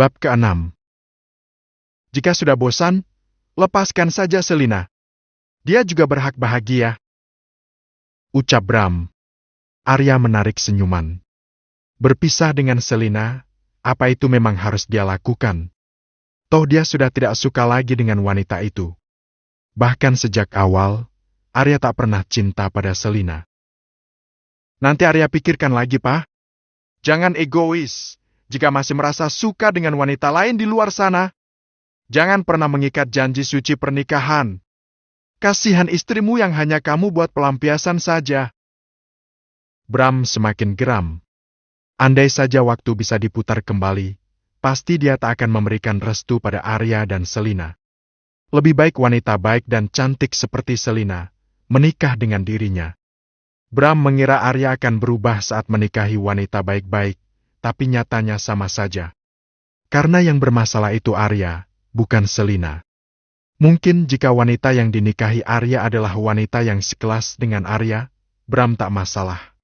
Bab ke-6. Jika sudah bosan, lepaskan saja Selina. Dia juga berhak bahagia. Ucap Bram. Arya menarik senyuman. Berpisah dengan Selina, apa itu memang harus dia lakukan? Toh dia sudah tidak suka lagi dengan wanita itu. Bahkan sejak awal, Arya tak pernah cinta pada Selina. Nanti Arya pikirkan lagi, Pak. Jangan egois. Jika masih merasa suka dengan wanita lain di luar sana, jangan pernah mengikat janji suci pernikahan. Kasihan istrimu yang hanya kamu buat pelampiasan saja. Bram semakin geram. Andai saja waktu bisa diputar kembali, pasti dia tak akan memberikan restu pada Arya dan Selina. Lebih baik wanita baik dan cantik seperti Selina menikah dengan dirinya. Bram mengira Arya akan berubah saat menikahi wanita baik-baik, tapi nyatanya sama saja. Karena yang bermasalah itu Arya, bukan Selina. Mungkin jika wanita yang dinikahi Arya adalah wanita yang sekelas dengan Arya, Bram tak masalah.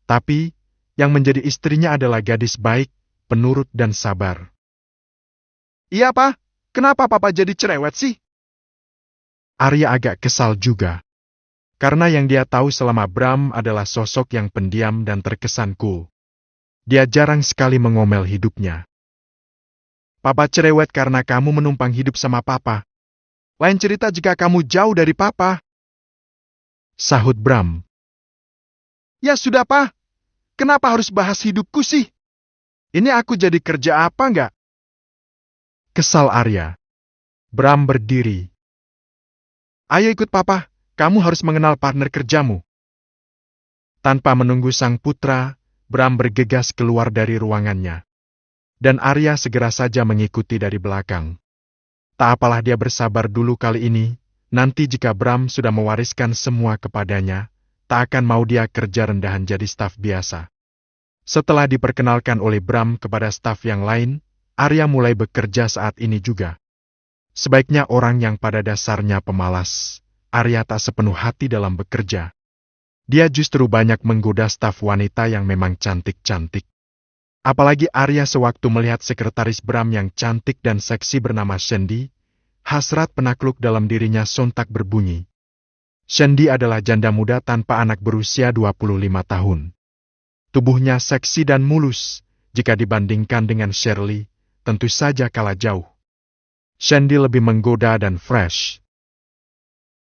Tapi, yang menjadi istrinya adalah gadis baik, penurut dan sabar. Iya, Pak. Kenapa Papa jadi cerewet sih? Arya agak kesal juga. Karena yang dia tahu selama Bram adalah sosok yang pendiam dan terkesan cool. Dia jarang sekali mengomel hidupnya. Papa cerewet karena kamu menumpang hidup sama Papa. Lain cerita jika kamu jauh dari Papa. Sahut Bram. Ya sudah, Pak. Kenapa harus bahas hidupku sih? Ini aku jadi kerja apa enggak? Kesal Arya. Bram berdiri. Ayo ikut Papa, kamu harus mengenal partner kerjamu. Tanpa menunggu sang putra, Bram bergegas keluar dari ruangannya. Dan Arya segera saja mengikuti dari belakang. Tak apalah dia bersabar dulu kali ini, nanti jika Bram sudah mewariskan semua kepadanya, tak akan mau dia kerja rendahan jadi staf biasa. Setelah diperkenalkan oleh Bram kepada staf yang lain, Arya mulai bekerja saat ini juga. Sebaiknya orang yang pada dasarnya pemalas, Arya tak sepenuh hati dalam bekerja. Dia justru banyak menggoda staf wanita yang memang cantik-cantik. Apalagi Arya sewaktu melihat sekretaris Bram yang cantik dan seksi bernama Shandy, hasrat penakluk dalam dirinya sontak berbunyi. Shandy adalah janda muda tanpa anak berusia 25 tahun. Tubuhnya seksi dan mulus, jika dibandingkan dengan Shirley, tentu saja kalah jauh. Shandy lebih menggoda dan fresh.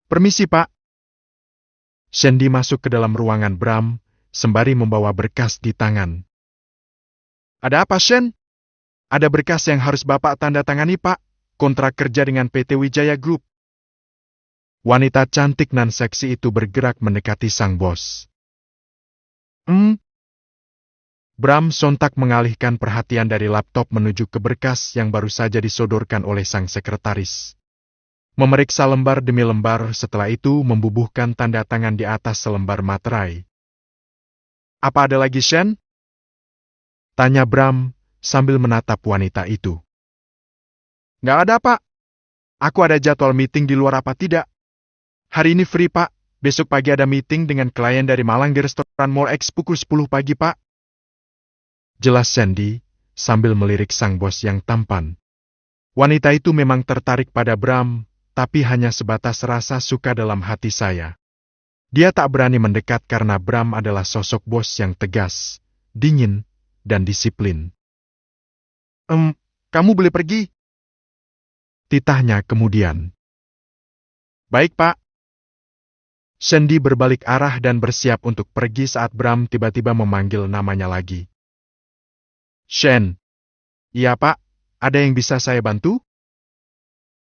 Permisi, Pak. Shandy masuk ke dalam ruangan Bram, sembari membawa berkas di tangan. Ada apa, Shen? Ada berkas yang harus Bapak tanda tangani, Pak. Kontrak kerja dengan PT Wijaya Group. Wanita cantik nan seksi itu bergerak mendekati sang bos. Bram sontak mengalihkan perhatian dari laptop menuju ke berkas yang baru saja disodorkan oleh sang sekretaris. Memeriksa lembar demi lembar, setelah itu membubuhkan tanda tangan di atas selembar materai. Apa ada lagi, Shen? Tanya Bram sambil menatap wanita itu. Nggak ada, Pak. Aku ada jadwal meeting di luar apa tidak. Hari ini free, Pak. Besok pagi ada meeting dengan klien dari Malang di restoran Mall X pukul 10 pagi, Pak. Jelas Shandy sambil melirik sang bos yang tampan. Wanita itu memang tertarik pada Bram, tapi hanya sebatas rasa suka dalam hati saya. Dia tak berani mendekat karena Bram adalah sosok bos yang tegas, dingin, dan disiplin. Kamu boleh pergi? Titahnya kemudian. Baik, Pak. Shandy berbalik arah dan bersiap untuk pergi saat Bram tiba-tiba memanggil namanya lagi. Shen. Iya, Pak. Ada yang bisa saya bantu?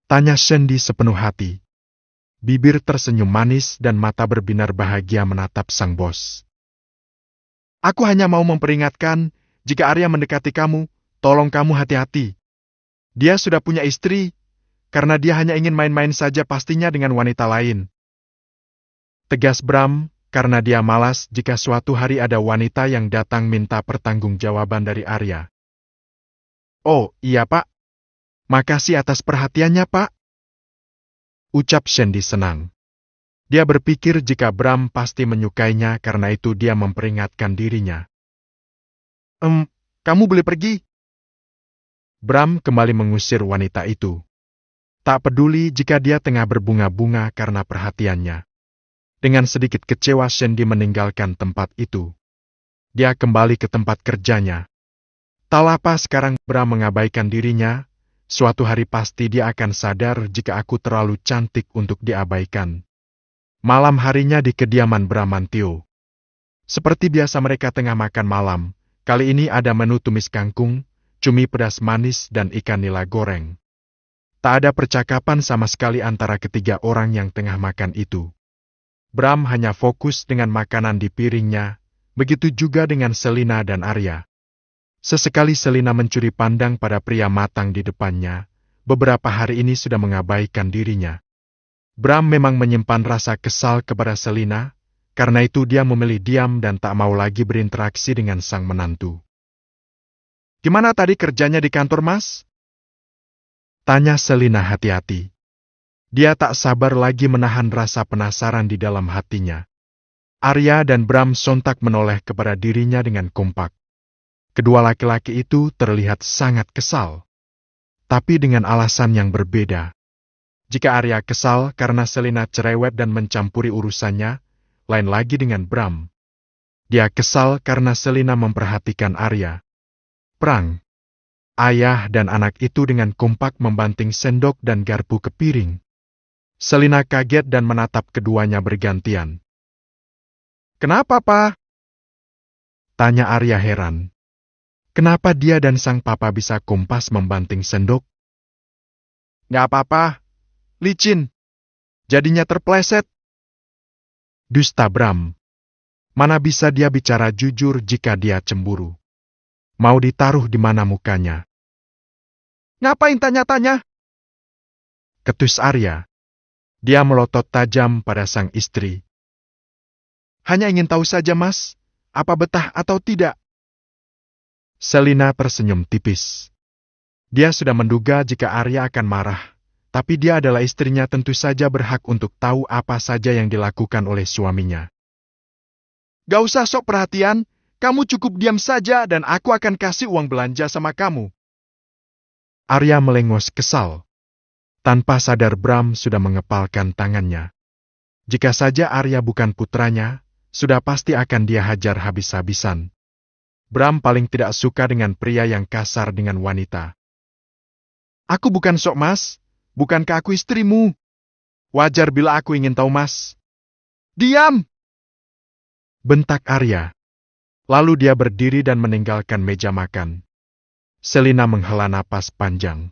Tanya Shandy sepenuh hati. Bibir tersenyum manis dan mata berbinar bahagia menatap sang bos. Aku hanya mau memperingatkan, jika Arya mendekati kamu, tolong kamu hati-hati. Dia sudah punya istri, karena dia hanya ingin main-main saja pastinya dengan wanita lain. Tegas Bram, karena dia malas jika suatu hari ada wanita yang datang minta pertanggungjawaban dari Arya. Oh, iya, Pak. Makasih atas perhatiannya, Pak. Ucap Shandy senang. Dia berpikir jika Bram pasti menyukainya karena itu dia memperingatkan dirinya. Kamu boleh pergi. Bram kembali mengusir wanita itu. Tak peduli jika dia tengah berbunga-bunga karena perhatiannya. Dengan sedikit kecewa Sandy meninggalkan tempat itu. Dia kembali ke tempat kerjanya. Tak lapa sekarang Bram mengabaikan dirinya. Suatu hari pasti dia akan sadar jika aku terlalu cantik untuk diabaikan. Malam harinya di kediaman Bramantio. Seperti biasa mereka tengah makan malam. Kali ini ada menu tumis kangkung, cumi pedas manis dan ikan nila goreng. Tak ada percakapan sama sekali antara ketiga orang yang tengah makan itu. Bram hanya fokus dengan makanan di piringnya, begitu juga dengan Selina dan Arya. Sesekali Selina mencuri pandang pada pria matang di depannya, beberapa hari ini sudah mengabaikan dirinya. Bram memang menyimpan rasa kesal kepada Selina, karena itu dia memilih diam dan tak mau lagi berinteraksi dengan sang menantu. "Gimana tadi kerjanya di kantor, Mas?" tanya Selina hati-hati. Dia tak sabar lagi menahan rasa penasaran di dalam hatinya. Arya dan Bram sontak menoleh kepada dirinya dengan kompak. Kedua laki-laki itu terlihat sangat kesal. Tapi dengan alasan yang berbeda. Jika Arya kesal karena Selina cerewet dan mencampuri urusannya, lain lagi dengan Bram. Dia kesal karena Selina memperhatikan Arya. Perang. Ayah dan anak itu dengan kompak membanting sendok dan garpu ke piring. Selina kaget dan menatap keduanya bergantian. "Kenapa, Pak?" tanya Arya heran. Kenapa dia dan sang papa bisa kompas membanting sendok? "Nggak apa-apa. Licin. Jadinya terpleset." Dusta Bram. Mana bisa dia bicara jujur jika dia cemburu? Mau ditaruh di mana mukanya? "Ngapain tanya-tanya?" ketus Arya. Dia melotot tajam pada sang istri. "Hanya ingin tahu saja, Mas, apa betah atau tidak?" Selina tersenyum tipis. Dia sudah menduga jika Arya akan marah, tapi dia adalah istrinya tentu saja berhak untuk tahu apa saja yang dilakukan oleh suaminya. "Gak usah sok perhatian, kamu cukup diam saja dan aku akan kasih uang belanja sama kamu." Arya melengos kesal. Tanpa sadar Bram sudah mengepalkan tangannya. Jika saja Arya bukan putranya, sudah pasti akan dia hajar habis-habisan. Bram paling tidak suka dengan pria yang kasar dengan wanita. "Aku bukan sok, Mas. Bukankah aku istrimu? Wajar bila aku ingin tahu, Mas." "Diam!" bentak Arya. Lalu dia berdiri dan meninggalkan meja makan. Selina menghela napas panjang.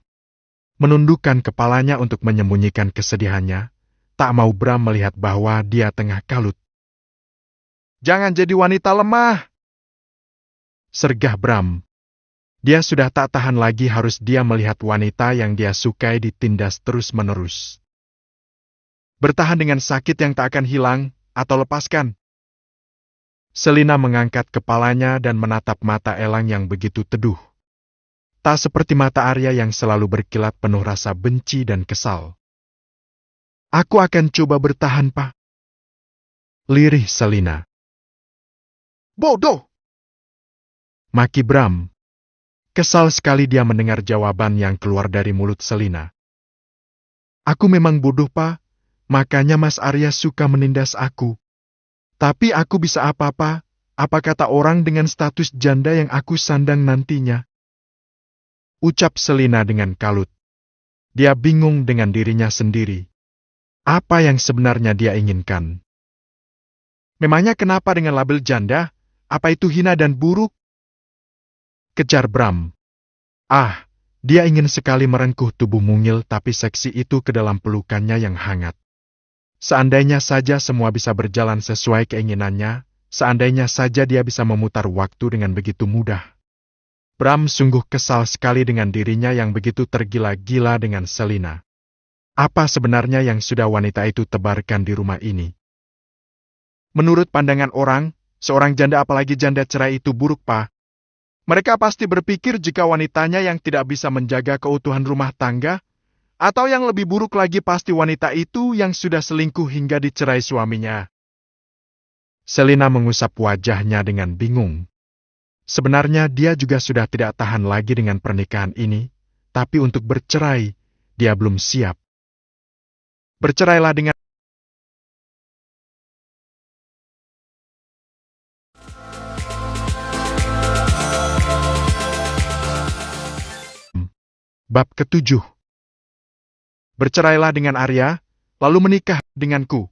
Menundukkan kepalanya untuk menyembunyikan kesedihannya, tak mau Bram melihat bahwa dia tengah kalut. "Jangan jadi wanita lemah!" sergah Bram. Dia sudah tak tahan lagi harus dia melihat wanita yang dia sukai ditindas terus-menerus. "Bertahan dengan sakit yang tak akan hilang, atau lepaskan." Selina mengangkat kepalanya dan menatap mata Elang yang begitu teduh. Tak seperti mata Arya yang selalu berkilat penuh rasa benci dan kesal. "Aku akan coba bertahan, Pak," lirih Selina. "Bodoh!" maki Bram. Kesal sekali dia mendengar jawaban yang keluar dari mulut Selina. "Aku memang bodoh, Pak. Makanya Mas Arya suka menindas aku. Tapi aku bisa apa-apa? Apa kata orang dengan status janda yang aku sandang nantinya?" ucap Selina dengan kalut. Dia bingung dengan dirinya sendiri. Apa yang sebenarnya dia inginkan? Memangnya kenapa dengan label janda? Apa itu hina dan buruk? Kejar Bram. Dia ingin sekali merengkuh tubuh mungil tapi seksi itu ke dalam pelukannya yang hangat. Seandainya saja semua bisa berjalan sesuai keinginannya, seandainya saja dia bisa memutar waktu dengan begitu mudah. Bram sungguh kesal sekali dengan dirinya yang begitu tergila-gila dengan Selina. Apa sebenarnya yang sudah wanita itu tebarkan di rumah ini? Menurut pandangan orang, seorang janda apalagi janda cerai itu buruk, Pak. Mereka pasti berpikir jika wanitanya yang tidak bisa menjaga keutuhan rumah tangga, atau yang lebih buruk lagi pasti wanita itu yang sudah selingkuh hingga dicerai suaminya. Selina mengusap wajahnya dengan bingung. Sebenarnya dia juga sudah tidak tahan lagi dengan pernikahan ini, tapi untuk bercerai, dia belum siap. Bercerailah dengan Bab ke-7. Bercerailah dengan Arya, lalu menikah denganku.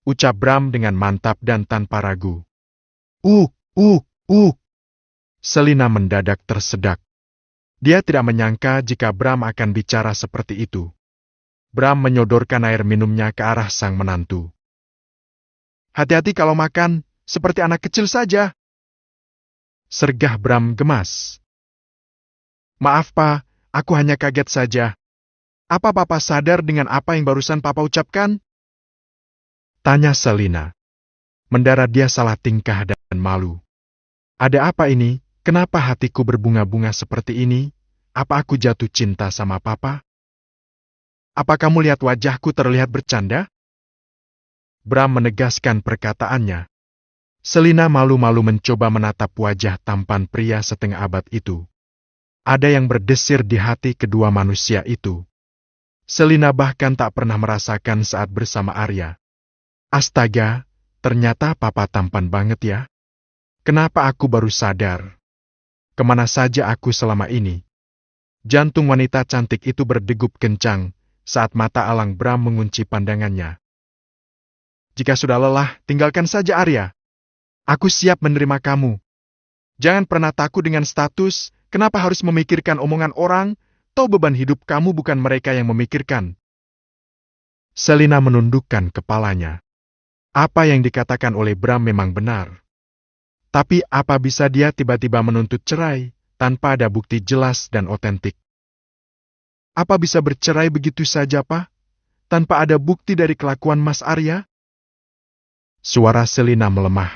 Ucap Bram dengan mantap dan tanpa ragu. Uh. Selina mendadak tersedak. Dia tidak menyangka jika Bram akan bicara seperti itu. Bram menyodorkan air minumnya ke arah sang menantu. Hati-hati kalau makan, seperti anak kecil saja. Sergah Bram gemas. Maaf, Pa, aku hanya kaget saja. Apa Papa sadar dengan apa yang barusan Papa ucapkan? Tanya Selina. Mendarat dia salah tingkah dan malu. Ada apa ini? Kenapa hatiku berbunga-bunga seperti ini? Apa aku jatuh cinta sama Papa? Apa kamu lihat wajahku terlihat bercanda? Bram menegaskan perkataannya. Selina malu-malu mencoba menatap wajah tampan pria setengah abad itu. Ada yang berdesir di hati kedua manusia itu. Selina bahkan tak pernah merasakan saat bersama Arya. Astaga, ternyata Papa tampan banget ya. Kenapa aku baru sadar? Kemana saja aku selama ini? Jantung wanita cantik itu berdegup kencang saat mata alang Bram mengunci pandangannya. Jika sudah lelah, tinggalkan saja Arya. Aku siap menerima kamu. Jangan pernah takut dengan status, kenapa harus memikirkan omongan orang, toh beban hidup kamu bukan mereka yang memikirkan. Selina menundukkan kepalanya. Apa yang dikatakan oleh Bram memang benar. Tapi apa bisa dia tiba-tiba menuntut cerai, tanpa ada bukti jelas dan otentik? Apa bisa bercerai begitu saja, Pak? Tanpa ada bukti dari kelakuan Mas Arya? Suara Selina melemah.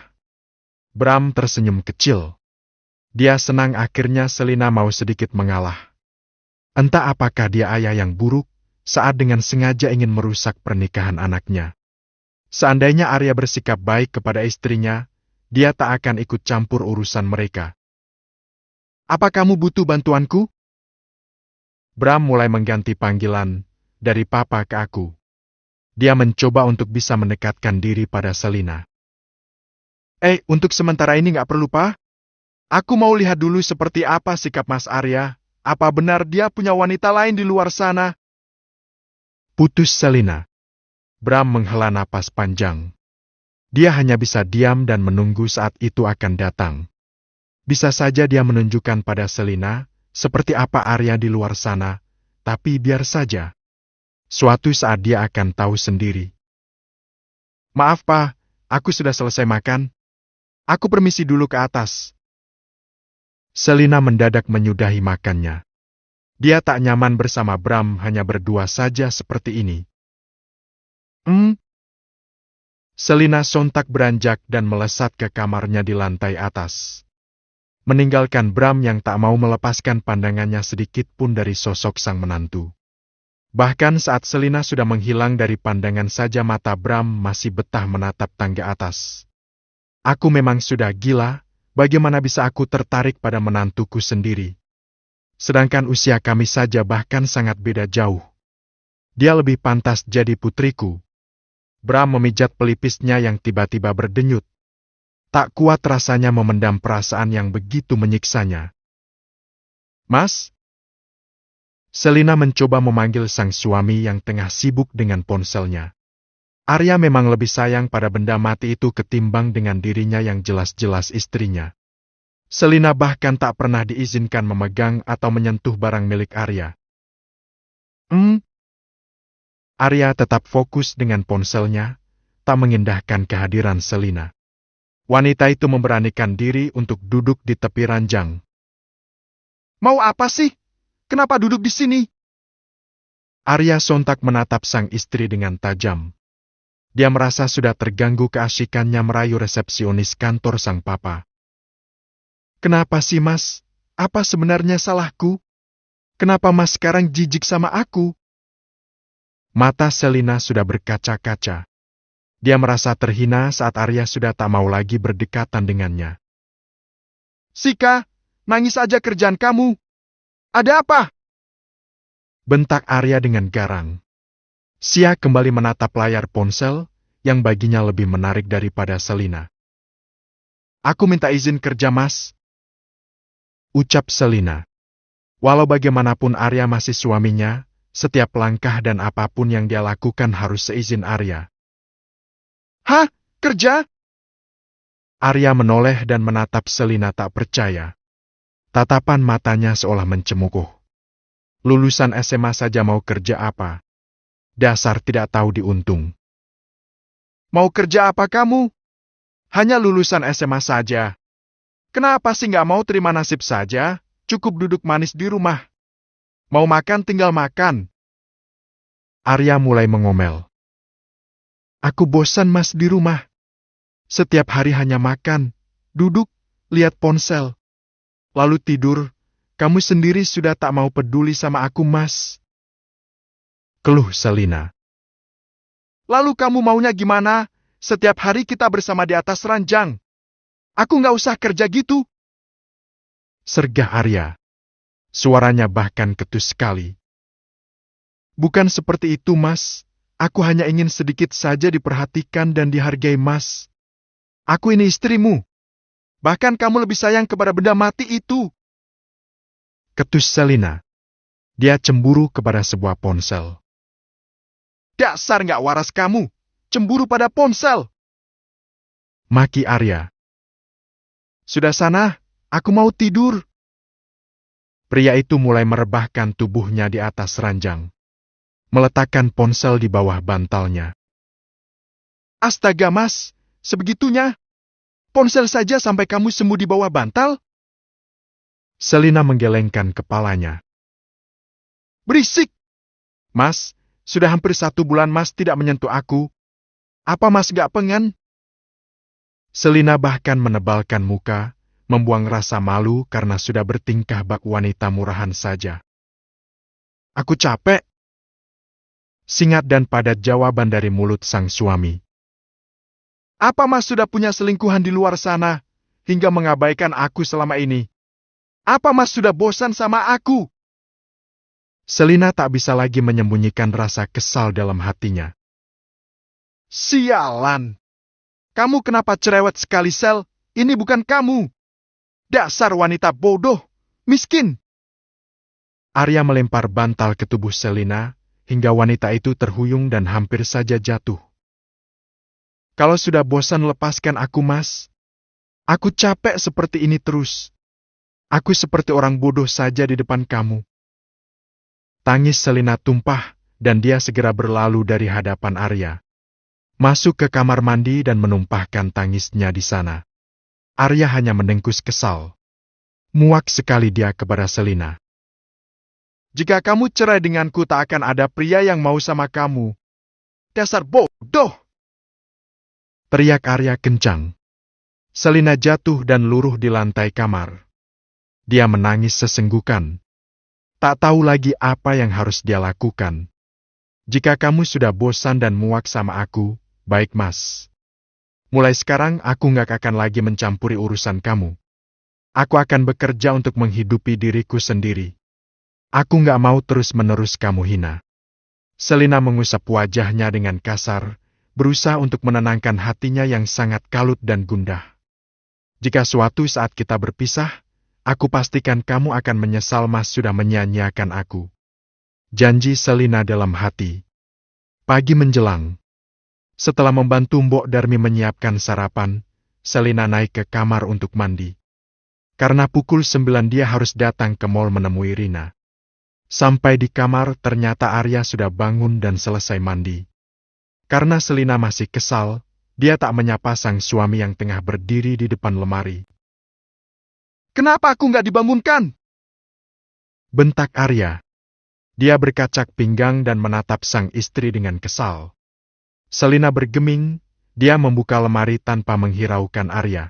Bram tersenyum kecil. Dia senang akhirnya Selina mau sedikit mengalah. Entah apakah dia ayah yang buruk, saat dengan sengaja ingin merusak pernikahan anaknya. Seandainya Arya bersikap baik kepada istrinya, dia tak akan ikut campur urusan mereka. Apa kamu butuh bantuanku? Bram mulai mengganti panggilan dari Papa ke aku. Dia mencoba untuk bisa mendekatkan diri pada Selina. Untuk sementara ini nggak perlu, Pak. Aku mau lihat dulu seperti apa sikap Mas Arya. Apa benar dia punya wanita lain di luar sana? Putus Selina. Bram menghela napas panjang. Dia hanya bisa diam dan menunggu saat itu akan datang. Bisa saja dia menunjukkan pada Selina seperti apa Arya di luar sana, tapi biar saja. Suatu saat dia akan tahu sendiri. Maaf, Pak, aku sudah selesai makan. Aku permisi dulu ke atas. Selina mendadak menyudahi makannya. Dia tak nyaman bersama Bram hanya berdua saja seperti ini. Selina sontak beranjak dan melesat ke kamarnya di lantai atas. Meninggalkan Bram yang tak mau melepaskan pandangannya sedikit pun dari sosok sang menantu. Bahkan saat Selina sudah menghilang dari pandangan saja mata Bram masih betah menatap tangga atas. Aku memang sudah gila, bagaimana bisa aku tertarik pada menantuku sendiri? Sedangkan usia kami saja bahkan sangat beda jauh. Dia lebih pantas jadi putriku. Bram memijat pelipisnya yang tiba-tiba berdenyut. Tak kuat rasanya memendam perasaan yang begitu menyiksanya. Mas? Selina mencoba memanggil sang suami yang tengah sibuk dengan ponselnya. Arya memang lebih sayang pada benda mati itu ketimbang dengan dirinya yang jelas-jelas istrinya. Selina bahkan tak pernah diizinkan memegang atau menyentuh barang milik Arya. Arya tetap fokus dengan ponselnya, tak mengindahkan kehadiran Selina. Wanita itu memberanikan diri untuk duduk di tepi ranjang. Mau apa sih? Kenapa duduk di sini? Arya sontak menatap sang istri dengan tajam. Dia merasa sudah terganggu keasyikannya merayu resepsionis kantor sang papa. Kenapa sih, Mas? Apa sebenarnya salahku? Kenapa Mas sekarang jijik sama aku? Mata Selina sudah berkaca-kaca. Dia merasa terhina saat Arya sudah tak mau lagi berdekatan dengannya. Sika, nangis aja kerjaan kamu. Ada apa? Bentak Arya dengan garang. Sia kembali menatap layar ponsel yang baginya lebih menarik daripada Selina. Aku minta izin kerja, Mas. Ucap Selina. Walau bagaimanapun Arya masih suaminya, setiap langkah dan apapun yang dia lakukan harus seizin Arya. Hah? Kerja? Arya menoleh dan menatap Selina tak percaya. Tatapan matanya seolah mencemooh. Lulusan SMA saja mau kerja apa? Dasar tidak tahu diuntung. Mau kerja apa kamu? Hanya lulusan SMA saja. Kenapa sih nggak mau terima nasib saja? Cukup duduk manis di rumah. Mau makan tinggal makan. Arya mulai mengomel. Aku bosan, Mas, di rumah. Setiap hari hanya makan, duduk, lihat ponsel. Lalu tidur. Kamu sendiri sudah tak mau peduli sama aku, Mas. Keluh Selina. Lalu kamu maunya gimana? Setiap hari kita bersama di atas ranjang. Aku nggak usah kerja gitu. Sergah Arya. Suaranya bahkan ketus sekali. Bukan seperti itu, Mas. Aku hanya ingin sedikit saja diperhatikan dan dihargai, Mas. Aku ini istrimu. Bahkan kamu lebih sayang kepada benda mati itu. Ketus Selina. Dia cemburu kepada sebuah ponsel. Dasar nggak waras kamu. Cemburu pada ponsel. Maki Arya. Sudah sana, aku mau tidur. Pria itu mulai merebahkan tubuhnya di atas ranjang. Meletakkan ponsel di bawah bantalnya. Astaga, Mas, sebegitunya? Ponsel saja sampai kamu semu di bawah bantal? Selina menggelengkan kepalanya. Berisik! Mas, sudah hampir 1 bulan Mas tidak menyentuh aku. Apa Mas gak pengen? Selina bahkan menebalkan muka, membuang rasa malu karena sudah bertingkah bak wanita murahan saja. Aku capek. Singkat dan padat jawaban dari mulut sang suami. Apa Mas sudah punya selingkuhan di luar sana, hingga mengabaikan aku selama ini? Apa Mas sudah bosan sama aku? Selina tak bisa lagi menyembunyikan rasa kesal dalam hatinya. Sialan! Kamu kenapa cerewet sekali, Sel? Ini bukan kamu. Dasar wanita bodoh, miskin. Arya melempar bantal ke tubuh Selina, hingga wanita itu terhuyung dan hampir saja jatuh. Kalau sudah bosan lepaskan aku, Mas. Aku capek seperti ini terus. Aku seperti orang bodoh saja di depan kamu. Tangis Selina tumpah, dan dia segera berlalu dari hadapan Arya. Masuk ke kamar mandi dan menumpahkan tangisnya di sana. Arya hanya mendengkus kesal. Muak sekali dia kepada Selina. Jika kamu cerai denganku tak akan ada pria yang mau sama kamu. Dasar bodoh! Teriak Arya kencang. Selina jatuh dan luruh di lantai kamar. Dia menangis sesenggukan. Tak tahu lagi apa yang harus dia lakukan. Jika kamu sudah bosan dan muak sama aku, baik Mas. Mulai sekarang aku nggak akan lagi mencampuri urusan kamu. Aku akan bekerja untuk menghidupi diriku sendiri. Aku nggak mau terus-menerus kamu hina. Selina mengusap wajahnya dengan kasar, berusaha untuk menenangkan hatinya yang sangat kalut dan gundah. Jika suatu saat kita berpisah, aku pastikan kamu akan menyesal Mas sudah menyia-nyiakan aku. Janji Selina dalam hati. Pagi menjelang. Setelah membantu Mbok Darmi menyiapkan sarapan, Selina naik ke kamar untuk mandi. Karena pukul 9 dia harus datang ke mall menemui Rina. Sampai di kamar ternyata Arya sudah bangun dan selesai mandi. Karena Selina masih kesal, dia tak menyapa sang suami yang tengah berdiri di depan lemari. Kenapa aku nggak dibangunkan? Bentak Arya. Dia berkacak pinggang dan menatap sang istri dengan kesal. Selina bergeming, dia membuka lemari tanpa menghiraukan Arya.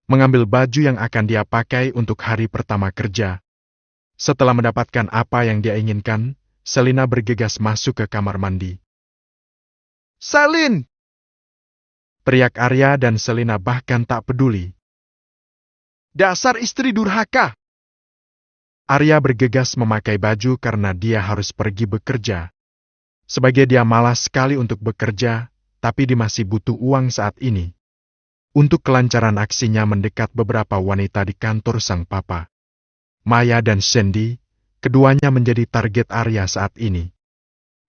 Mengambil baju yang akan dia pakai untuk hari pertama kerja. Setelah mendapatkan apa yang dia inginkan, Selina bergegas masuk ke kamar mandi. Selin! Teriak Arya dan Selina bahkan tak peduli. Dasar istri durhaka! Arya bergegas memakai baju karena dia harus pergi bekerja. Sebagai dia malas sekali untuk bekerja, tapi dia masih butuh uang saat ini. Untuk kelancaran aksinya mendekat beberapa wanita di kantor sang papa. Maya dan Sandy, keduanya menjadi target Arya saat ini.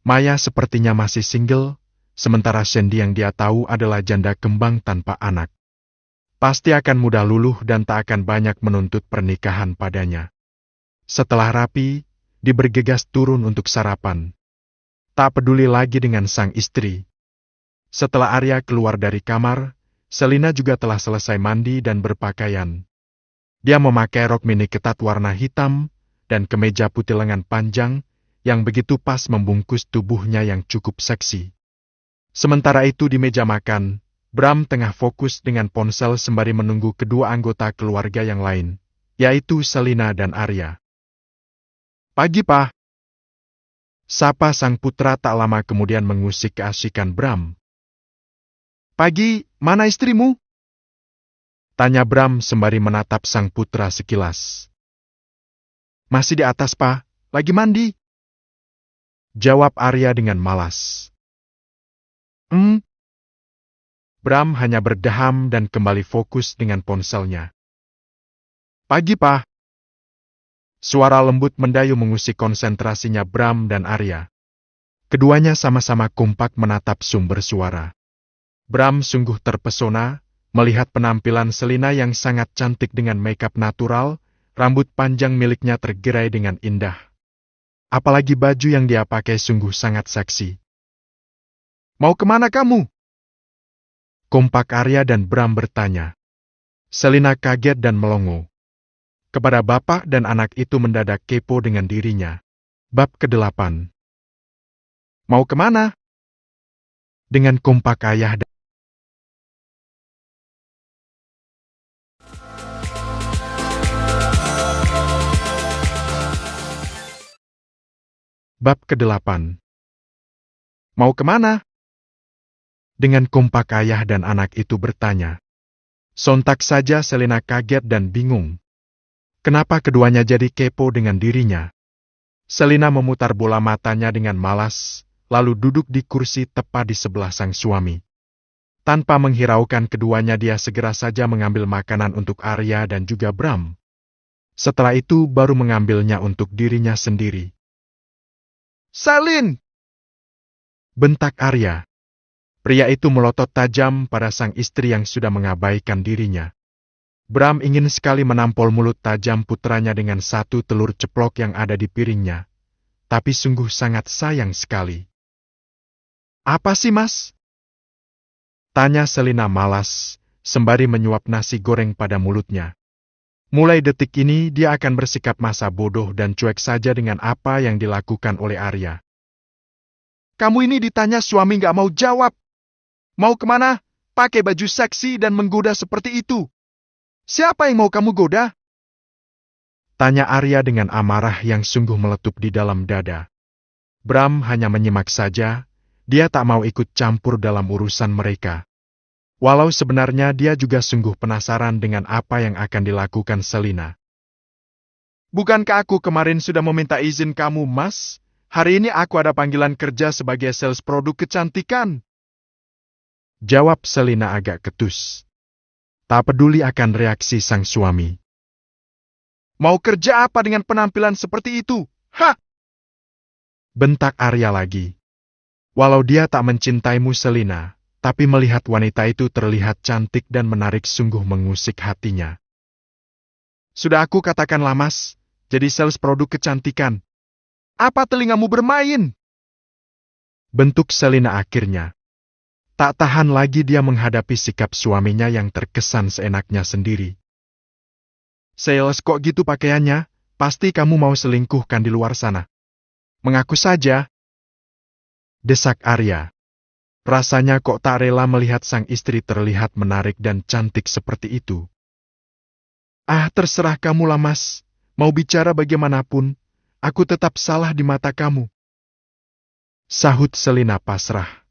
Maya sepertinya masih single, sementara Sandy yang dia tahu adalah janda kembang tanpa anak. Pasti akan mudah luluh dan tak akan banyak menuntut pernikahan padanya. Setelah rapi, dia bergegas turun untuk sarapan. Tak peduli lagi dengan sang istri. Setelah Arya keluar dari kamar, Selina juga telah selesai mandi dan berpakaian. Dia memakai rok mini ketat warna hitam dan kemeja putih lengan panjang yang begitu pas membungkus tubuhnya yang cukup seksi. Sementara itu di meja makan, Bram tengah fokus dengan ponsel sembari menunggu kedua anggota keluarga yang lain, yaitu Selina dan Arya. "Pagi, Pak." Sapa sang putra tak lama kemudian mengusik keasikan Bram. "Pagi, mana istrimu?" Tanya Bram sembari menatap sang putra sekilas. "Masih di atas, Pak. Lagi mandi." Jawab Arya dengan malas. Bram hanya berdeham dan kembali fokus dengan ponselnya. "Pagi, Pak." Suara lembut mendayu mengusik konsentrasinya Bram dan Arya. Keduanya sama-sama kompak menatap sumber suara. Bram sungguh terpesona melihat penampilan Selina yang sangat cantik dengan makeup natural, rambut panjang miliknya tergerai dengan indah. Apalagi baju yang dia pakai sungguh sangat seksi. "Mau kemana kamu?" kompak Arya dan Bram bertanya. Selina kaget dan melongo. Kepada bapak dan anak itu mendadak kepo dengan dirinya. Bab ke-8. "Mau kemana?" Dengan kompak ayah dan Bab ke-8. "Mau kemana?" Dengan kompak ayah dan anak itu bertanya. Sontak saja Selina kaget dan bingung. Kenapa keduanya jadi kepo dengan dirinya? Selina memutar bola matanya dengan malas, lalu duduk di kursi tepat di sebelah sang suami. Tanpa menghiraukan keduanya dia segera saja mengambil makanan untuk Arya dan juga Bram. Setelah itu baru mengambilnya untuk dirinya sendiri. "Selin!" bentak Arya. Pria itu melotot tajam pada sang istri yang sudah mengabaikan dirinya. Bram ingin sekali menampol mulut tajam putranya dengan satu telur ceplok yang ada di piringnya. Tapi sungguh sangat sayang sekali. "Apa sih, Mas?" tanya Selina malas, sembari menyuap nasi goreng pada mulutnya. Mulai detik ini dia akan bersikap masa bodoh dan cuek saja dengan apa yang dilakukan oleh Arya. "Kamu ini ditanya suami gak mau jawab. Mau kemana? Pakai baju seksi dan menggoda seperti itu. Siapa yang mau kamu goda?" tanya Arya dengan amarah yang sungguh meletup di dalam dada. Bram hanya menyimak saja, dia tak mau ikut campur dalam urusan mereka. Walau sebenarnya dia juga sungguh penasaran dengan apa yang akan dilakukan Selina. "Bukankah aku kemarin sudah meminta izin kamu, Mas? Hari ini aku ada panggilan kerja sebagai sales produk kecantikan." Jawab Selina agak ketus. Tak peduli akan reaksi sang suami. "Mau kerja apa dengan penampilan seperti itu? Hah!" bentak Arya lagi. Walau dia tak mencintaimu Selina, tapi melihat wanita itu terlihat cantik dan menarik sungguh mengusik hatinya. "Sudah aku katakanlah, Mas, jadi sales produk kecantikan. Apa telingamu bermain?" bentuk Selina akhirnya. Tak tahan lagi dia menghadapi sikap suaminya yang terkesan seenaknya sendiri. "Sales kok gitu pakaiannya? Pasti kamu mau selingkuhkan di luar sana. Mengaku saja," desak Arya. Rasanya kok tak rela melihat sang istri terlihat menarik dan cantik seperti itu. "Ah, terserah kamu lah, Mas. Mau bicara bagaimanapun, aku tetap salah di mata kamu," sahut Selina pasrah.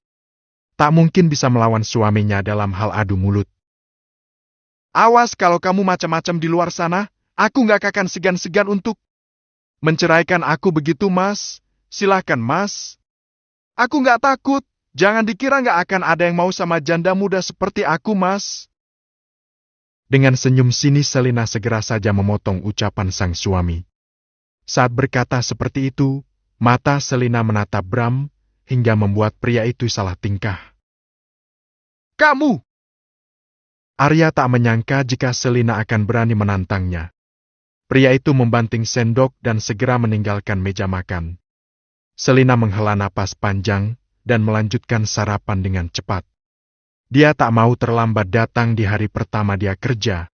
Tak mungkin bisa melawan suaminya dalam hal adu mulut. "Awas kalau kamu macam-macam di luar sana, aku nggak akan segan-segan untuk..." Menceraikan aku begitu, Mas? Silahkan, Mas. Aku nggak takut. Jangan dikira nggak akan ada yang mau sama janda muda seperti aku, Mas. Dengan senyum sinis Selina segera saja memotong ucapan sang suami. Saat berkata seperti itu, mata Selina menatap Bram, hingga membuat pria itu salah tingkah. Kamu! Arya tak menyangka jika Selina akan berani menantangnya. Pria itu membanting sendok dan segera meninggalkan meja makan. Selina menghela napas panjang dan melanjutkan sarapan dengan cepat. Dia tak mau terlambat datang di hari pertama dia kerja.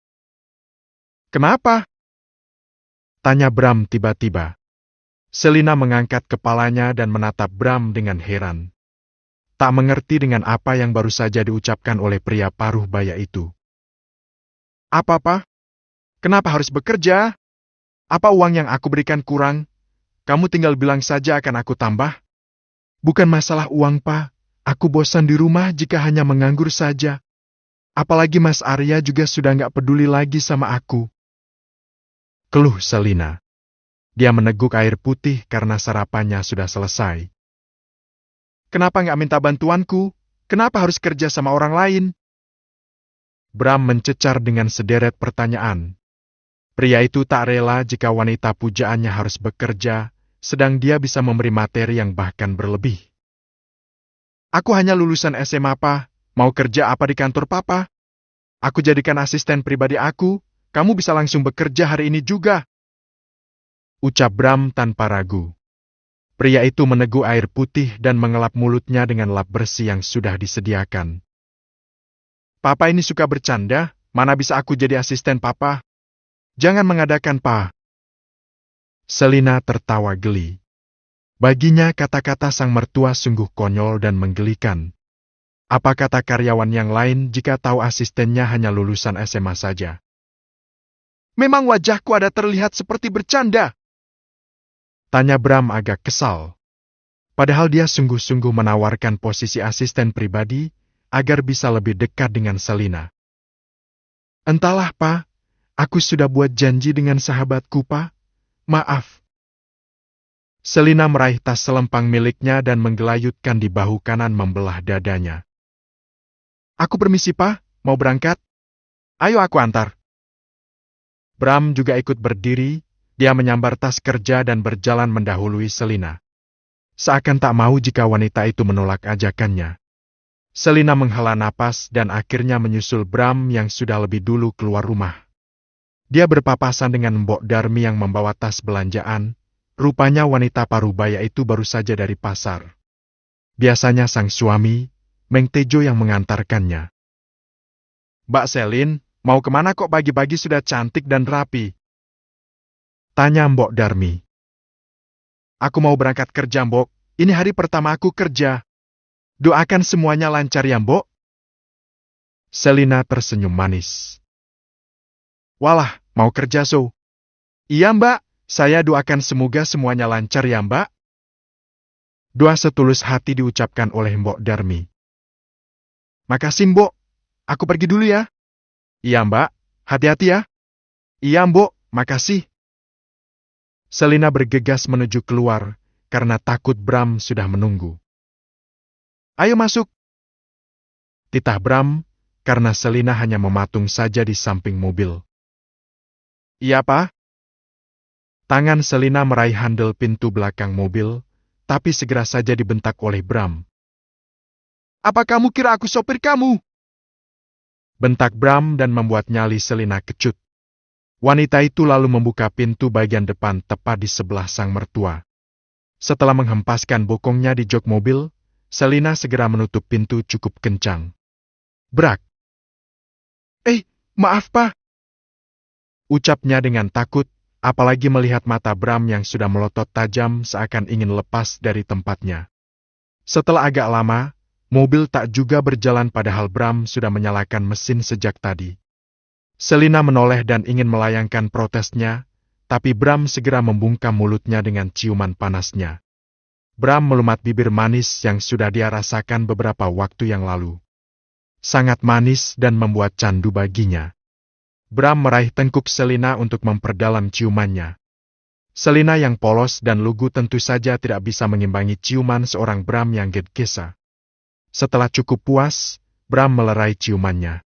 Kenapa? Tanya Bram tiba-tiba. Selina mengangkat kepalanya dan menatap Bram dengan heran. Tak mengerti dengan apa yang baru saja diucapkan oleh pria paruh baya itu. Apa-apa? Kenapa harus bekerja? Apa uang yang aku berikan kurang? Kamu tinggal bilang saja akan aku tambah. Bukan masalah uang, Pak. Aku bosan di rumah jika hanya menganggur saja. Apalagi Mas Arya juga sudah nggak peduli lagi sama aku. Keluh Selina. Dia meneguk air putih karena sarapannya sudah selesai. Kenapa nggak minta bantuanku? Kenapa harus kerja sama orang lain? Bram mencecar dengan sederet pertanyaan. Pria itu tak rela jika wanita pujaannya harus bekerja, sedang dia bisa memberi materi yang bahkan berlebih. Aku hanya lulusan SMA, Pak. Mau kerja apa di kantor Papa? Aku jadikan asisten pribadi aku. Kamu bisa langsung bekerja hari ini juga. Ucap Bram tanpa ragu. Pria itu meneguk air putih dan mengelap mulutnya dengan lap bersih yang sudah disediakan. Papa ini suka bercanda, mana bisa aku jadi asisten Papa? Jangan mengadakan, Pak. Selina tertawa geli. Baginya kata-kata sang mertua sungguh konyol dan menggelikan. Apa kata karyawan yang lain jika tahu asistennya hanya lulusan SMA saja? Memang wajahku ada terlihat seperti bercanda? Tanya Bram agak kesal. Padahal dia sungguh-sungguh menawarkan posisi asisten pribadi agar bisa lebih dekat dengan Selina. Entahlah, Pak. Aku sudah buat janji dengan sahabatku, Pak. Maaf. Selina meraih tas selempang miliknya dan menggelayutkan di bahu kanan membelah dadanya. Aku permisi, Pak. Mau berangkat? Ayo aku antar. Bram juga ikut berdiri. Dia menyambar tas kerja dan berjalan mendahului Selina. Seakan tak mau jika wanita itu menolak ajakannya. Selina menghela napas dan akhirnya menyusul Bram yang sudah lebih dulu keluar rumah. Dia berpapasan dengan Mbok Darmi yang membawa tas belanjaan. Rupanya wanita parubaya itu baru saja dari pasar. Biasanya sang suami, Meng Tejo yang mengantarkannya. Mbak Selin, mau kemana kok pagi-pagi sudah cantik dan rapi? Tanya Mbok Darmi. Aku mau berangkat kerja, Mbok. Ini hari pertama aku kerja. Doakan semuanya lancar ya, Mbok. Selina tersenyum manis. Walah, mau kerja so? Iya, Mbak. Saya doakan semoga semuanya lancar ya, Mbak. Doa setulus hati diucapkan oleh Mbok Darmi. Makasih, Mbok. Aku pergi dulu ya. Iya, Mbak. Hati-hati ya. Iya, Mbok. Makasih. Selina bergegas menuju keluar, karena takut Bram sudah menunggu. Ayo masuk. Titah Bram, karena Selina hanya mematung saja di samping mobil. Iya, Pak. Tangan Selina meraih handle pintu belakang mobil, tapi segera saja dibentak oleh Bram. Apa kamu kira aku sopir kamu? Bentak Bram dan membuat nyali Selina kecut. Wanita itu lalu membuka pintu bagian depan tepat di sebelah sang mertua. Setelah menghempaskan bokongnya di jok mobil, Selina segera menutup pintu cukup kencang. Brak! Maaf, Pak. Ucapnya dengan takut, apalagi melihat mata Bram yang sudah melotot tajam seakan ingin lepas dari tempatnya. Setelah agak lama, mobil tak juga berjalan padahal Bram sudah menyalakan mesin sejak tadi. Selina menoleh dan ingin melayangkan protesnya, tapi Bram segera membungkam mulutnya dengan ciuman panasnya. Bram melumat bibir manis yang sudah dia rasakan beberapa waktu yang lalu. Sangat manis dan membuat candu baginya. Bram meraih tengkuk Selina untuk memperdalam ciumannya. Selina yang polos dan lugu tentu saja tidak bisa mengimbangi ciuman seorang Bram yang gedgesa. Setelah cukup puas, Bram melerai ciumannya.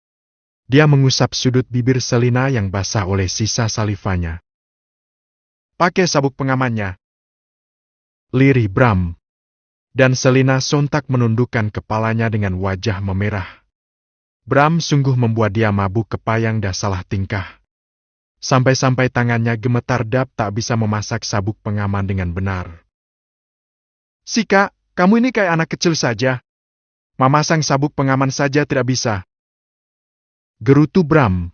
Dia mengusap sudut bibir Selina yang basah oleh sisa salivanya. Pakai sabuk pengamannya, lirih Bram. Dan Selina sontak menundukkan kepalanya dengan wajah memerah. Bram sungguh membuat dia mabuk kepayang dan salah tingkah. Sampai-sampai tangannya gemetar dap tak bisa memasak sabuk pengaman dengan benar. Sika, kamu ini kayak anak kecil saja. Memasang sabuk pengaman saja tidak bisa. Gerutu Bram.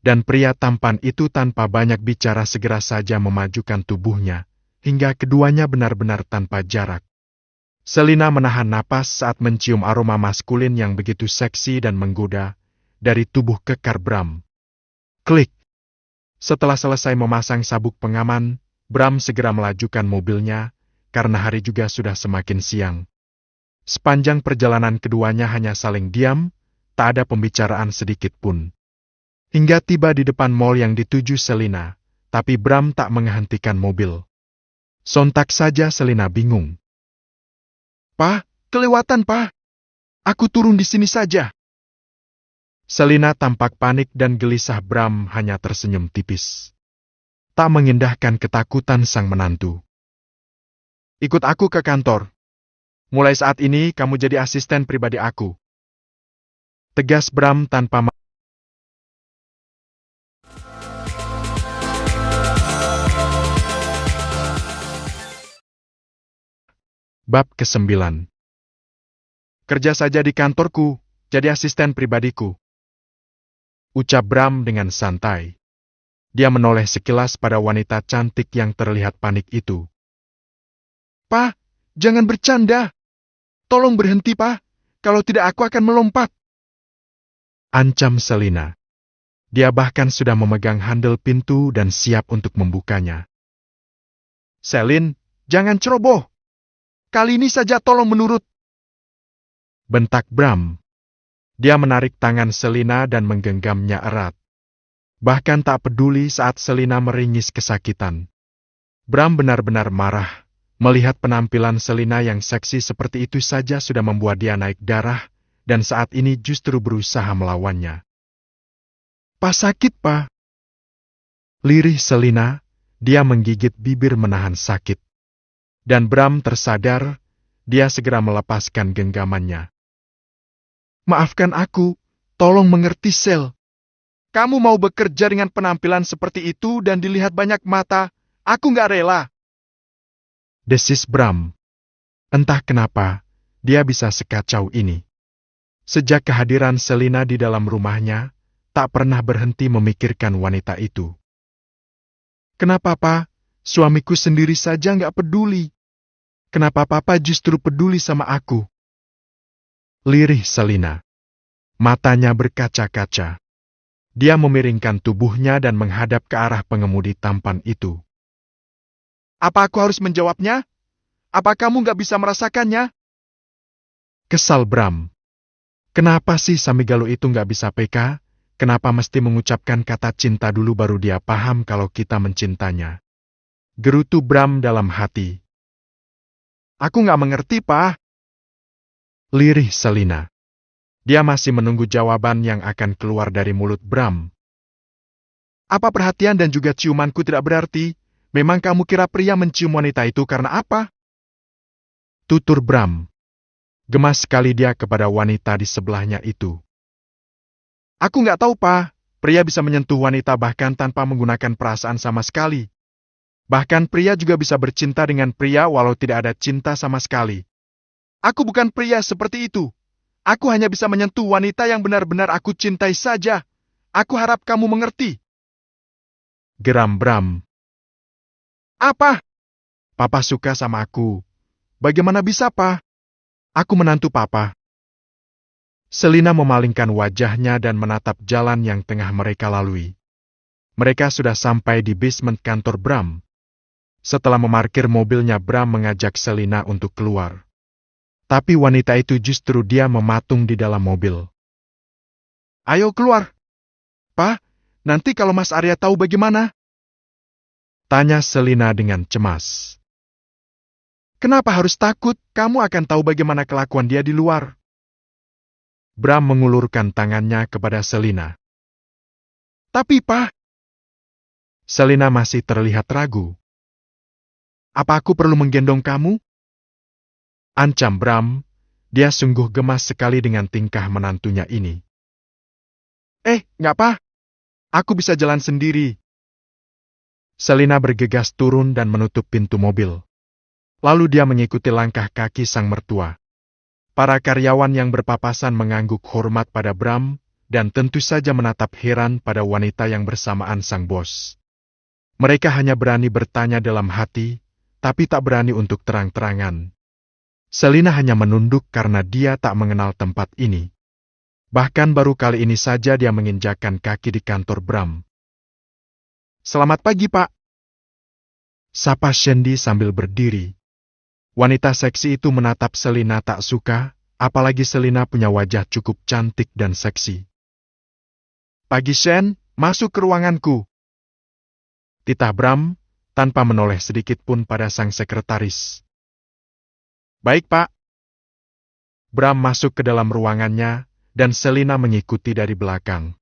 Dan pria tampan itu tanpa banyak bicara segera saja memajukan tubuhnya, hingga keduanya benar-benar tanpa jarak. Selina menahan napas saat mencium aroma maskulin yang begitu seksi dan menggoda dari tubuh kekar Bram. Klik. Setelah selesai memasang sabuk pengaman, Bram segera melajukan mobilnya, karena hari juga sudah semakin siang. Sepanjang perjalanan keduanya hanya saling diam, tak ada pembicaraan sedikit pun. Hingga tiba di depan mall yang dituju Selina, tapi Bram tak menghentikan mobil. Sontak saja Selina bingung. "Pak, kelewatan, Pak. Aku turun di sini saja." Selina tampak panik dan gelisah. Bram hanya tersenyum tipis. Tak mengindahkan ketakutan sang menantu. "Ikut aku ke kantor. Mulai saat ini kamu jadi asisten pribadi aku." Tegas Bram tanpa Bab ke-9. "Kerja saja di kantorku, jadi asisten pribadiku," ucap Bram dengan santai. Dia menoleh sekilas pada wanita cantik yang terlihat panik itu. "Pak, jangan bercanda. Tolong berhenti, Pak. Kalau tidak aku akan melompat," ancam Selina. Dia bahkan sudah memegang handle pintu dan siap untuk membukanya. "Selin, jangan ceroboh. Kali ini saja tolong menurut," bentak Bram. Dia menarik tangan Selina dan menggenggamnya erat. Bahkan tak peduli saat Selina meringis kesakitan. Bram benar-benar marah. Melihat penampilan Selina yang seksi seperti itu saja sudah membuat dia naik darah, dan saat ini justru berusaha melawannya. "Pak, sakit, Pak." Lirih Selina, dia menggigit bibir menahan sakit. Dan Bram tersadar, dia segera melepaskan genggamannya. "Maafkan aku, tolong mengerti Sel. Kamu mau bekerja dengan penampilan seperti itu dan dilihat banyak mata, aku nggak rela," desis Bram. Entah kenapa, dia bisa sekacau ini. Sejak kehadiran Selina di dalam rumahnya, tak pernah berhenti memikirkan wanita itu. "Kenapa, Pak? Suamiku sendiri saja nggak peduli. Kenapa Papa justru peduli sama aku?" Lirih Selina. Matanya berkaca-kaca. Dia memiringkan tubuhnya dan menghadap ke arah pengemudi tampan itu. "Apa aku harus menjawabnya? Apa kamu nggak bisa merasakannya?" Kesal Bram. Kenapa sih Samigalo itu nggak bisa peka? Kenapa mesti mengucapkan kata cinta dulu baru dia paham kalau kita mencintanya? Gerutu Bram dalam hati. "Aku nggak mengerti, Pak." Lirih Selina. Dia masih menunggu jawaban yang akan keluar dari mulut Bram. "Apa perhatian dan juga ciumanku tidak berarti? Memang kamu kira pria mencium wanita itu karena apa?" Tutur Bram. Gemas sekali dia kepada wanita di sebelahnya itu. "Aku nggak tahu, Pak. Pria bisa menyentuh wanita bahkan tanpa menggunakan perasaan sama sekali. Bahkan pria juga bisa bercinta dengan pria walau tidak ada cinta sama sekali. Aku bukan pria seperti itu. Aku hanya bisa menyentuh wanita yang benar-benar aku cintai saja. Aku harap kamu mengerti." Geram Bram. "Apa? Papa suka sama aku. Bagaimana bisa, Pak? Aku menantu Papa." Selina memalingkan wajahnya dan menatap jalan yang tengah mereka lalui. Mereka sudah sampai di basement kantor Bram. Setelah memarkir mobilnya, Bram mengajak Selina untuk keluar. Tapi wanita itu justru dia mematung di dalam mobil. "Ayo keluar. Pak, nanti kalau Mas Arya tahu bagaimana?" Tanya Selina dengan cemas. Kenapa harus takut? Kamu akan tahu bagaimana kelakuan dia di luar. Bram mengulurkan tangannya kepada Selina. Tapi, Pak. Selina masih terlihat ragu. Apa aku perlu menggendong kamu? Ancam Bram, dia sungguh gemas sekali dengan tingkah menantunya ini. Nggak, Pak. Aku bisa jalan sendiri. Selina bergegas turun dan menutup pintu mobil. Lalu dia mengikuti langkah kaki sang mertua. Para karyawan yang berpapasan mengangguk hormat pada Bram, dan tentu saja menatap heran pada wanita yang bersamaan sang bos. Mereka hanya berani bertanya dalam hati, tapi tak berani untuk terang-terangan. Selina hanya menunduk karena dia tak mengenal tempat ini. Bahkan baru kali ini saja dia menginjakkan kaki di kantor Bram. Selamat pagi, Pak. Sapa Shandy sambil berdiri. Wanita seksi itu menatap Selina tak suka, apalagi Selina punya wajah cukup cantik dan seksi. Pagi Shen, masuk ke ruanganku. Titah Bram, tanpa menoleh sedikit pun pada sang sekretaris. Baik, Pak. Bram masuk ke dalam ruangannya, dan Selina mengikuti dari belakang.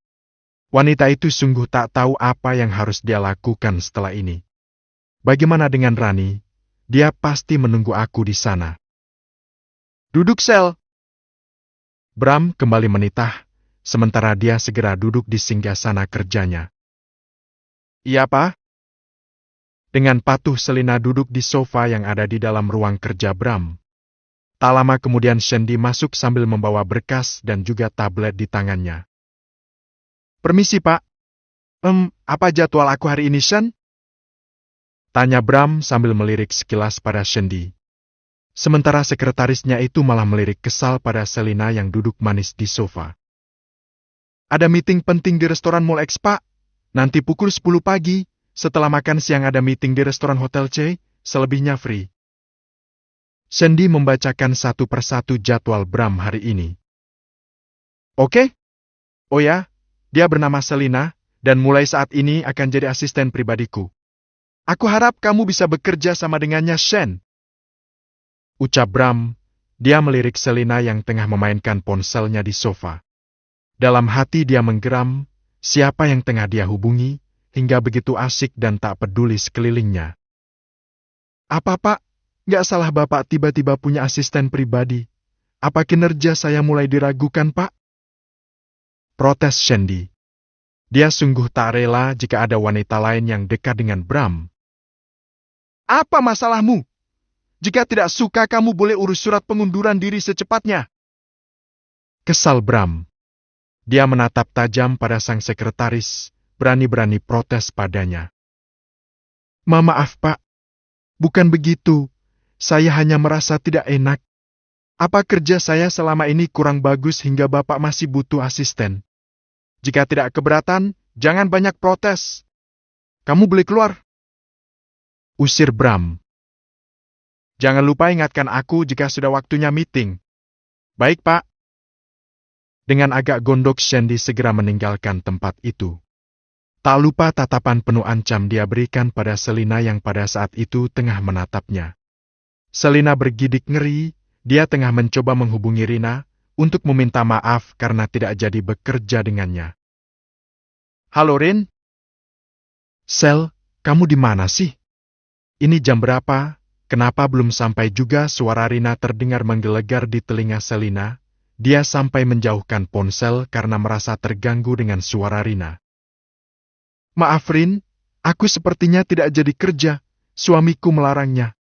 Wanita itu sungguh tak tahu apa yang harus dia lakukan setelah ini. Bagaimana dengan Rani? Dia pasti menunggu aku di sana. Duduk, Sel. Bram kembali menitah, sementara dia segera duduk di singgasana kerjanya. Iya, Pak. Dengan patuh Selina duduk di sofa yang ada di dalam ruang kerja Bram. Tak lama kemudian Shandy masuk sambil membawa berkas dan juga tablet di tangannya. Permisi, Pak. Apa jadwal aku hari ini, Shen? Tanya Bram sambil melirik sekilas pada Shandy. Sementara sekretarisnya itu malah melirik kesal pada Selina yang duduk manis di sofa. Ada meeting penting di restoran Mall X, Pak. Nanti pukul 10 pagi, setelah makan siang ada meeting di restoran Hotel C, selebihnya free. Shandy membacakan satu persatu jadwal Bram hari ini. Oke? Oh ya, dia bernama Selina, dan mulai saat ini akan jadi asisten pribadiku. Aku harap kamu bisa bekerja sama dengannya, Shen. Ucap Bram, dia melirik Selina yang tengah memainkan ponselnya di sofa. Dalam hati dia menggeram, siapa yang tengah dia hubungi, hingga begitu asik dan tak peduli sekelilingnya. Apa, Pak? Nggak salah Bapak tiba-tiba punya asisten pribadi. Apa kinerja saya mulai diragukan, Pak? Protes Shandy. Dia sungguh tak rela jika ada wanita lain yang dekat dengan Bram. Apa masalahmu? Jika tidak suka kamu boleh urus surat pengunduran diri secepatnya. Kesal Bram. Dia menatap tajam pada sang sekretaris, berani-berani protes padanya. Maaf, Pak. Bukan begitu. Saya hanya merasa tidak enak. Apa kerja saya selama ini kurang bagus hingga Bapak masih butuh asisten? Jika tidak keberatan, jangan banyak protes. Kamu boleh keluar. Usir Bram. Jangan lupa ingatkan aku jika sudah waktunya meeting. Baik, Pak. Dengan agak gondok Shandy segera meninggalkan tempat itu. Tak lupa tatapan penuh ancam dia berikan pada Selina yang pada saat itu tengah menatapnya. Selina bergidik ngeri, dia tengah mencoba menghubungi Rina untuk meminta maaf karena tidak jadi bekerja dengannya. Halo, Rin? Sel, kamu di mana sih? Ini jam berapa? Kenapa belum sampai juga? Suara Rina terdengar menggelegar di telinga Selina. Dia sampai menjauhkan ponsel karena merasa terganggu dengan suara Rina. Maaf, Rin, aku sepertinya tidak jadi kerja. Suamiku melarangnya.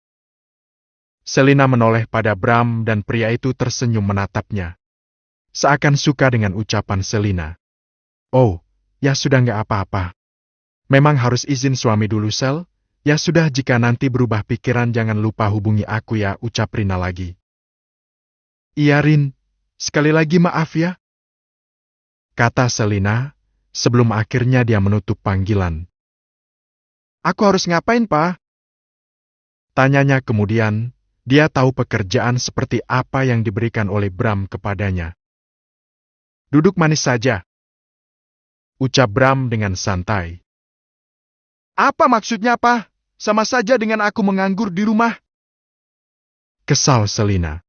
Selina menoleh pada Bram dan pria itu tersenyum menatapnya. Seakan suka dengan ucapan Selina. Oh, ya sudah nggak apa-apa. Memang harus izin suami dulu, Sel. Ya sudah, jika nanti berubah pikiran jangan lupa hubungi aku ya, ucap Rina lagi. Iya, Rin. Sekali lagi maaf ya. Kata Selina, sebelum akhirnya dia menutup panggilan. Aku harus ngapain, Pak? Tanyanya kemudian, dia tahu pekerjaan seperti apa yang diberikan oleh Bram kepadanya. Duduk manis saja. Ucap Bram dengan santai. Apa maksudnya, Pak? sama saja dengan aku menganggur di rumah. Kesal Selina.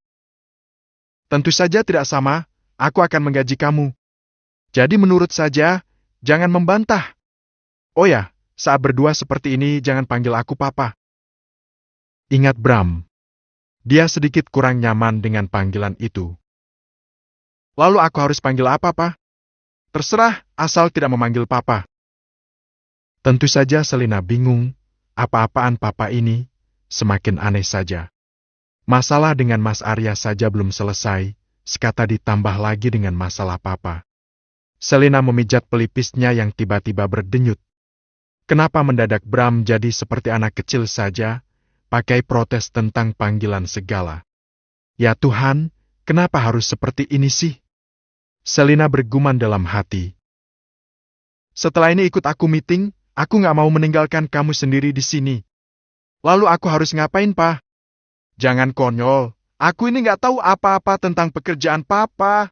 Tentu saja tidak sama, aku akan menggaji kamu. Jadi menurut saja, jangan membantah. Oh ya, saat berdua seperti ini jangan panggil aku papa. Ingat Bram. Dia sedikit kurang nyaman dengan panggilan itu. Lalu aku harus panggil apa, Pak? Terserah, asal tidak memanggil papa. Tentu saja Selina bingung, apa-apaan papa ini, semakin aneh saja. Masalah dengan Mas Arya saja belum selesai, sekata ditambah lagi dengan masalah papa. Selina memijat pelipisnya yang tiba-tiba berdenyut. Kenapa mendadak Bram jadi seperti anak kecil saja, pakai protes tentang panggilan segala. Ya Tuhan, kenapa harus seperti ini sih? Selina bergumam dalam hati. Setelah ini ikut aku meeting, aku nggak mau meninggalkan kamu sendiri di sini. Lalu aku harus ngapain, Pak? Jangan konyol, aku ini nggak tahu apa-apa tentang pekerjaan papa.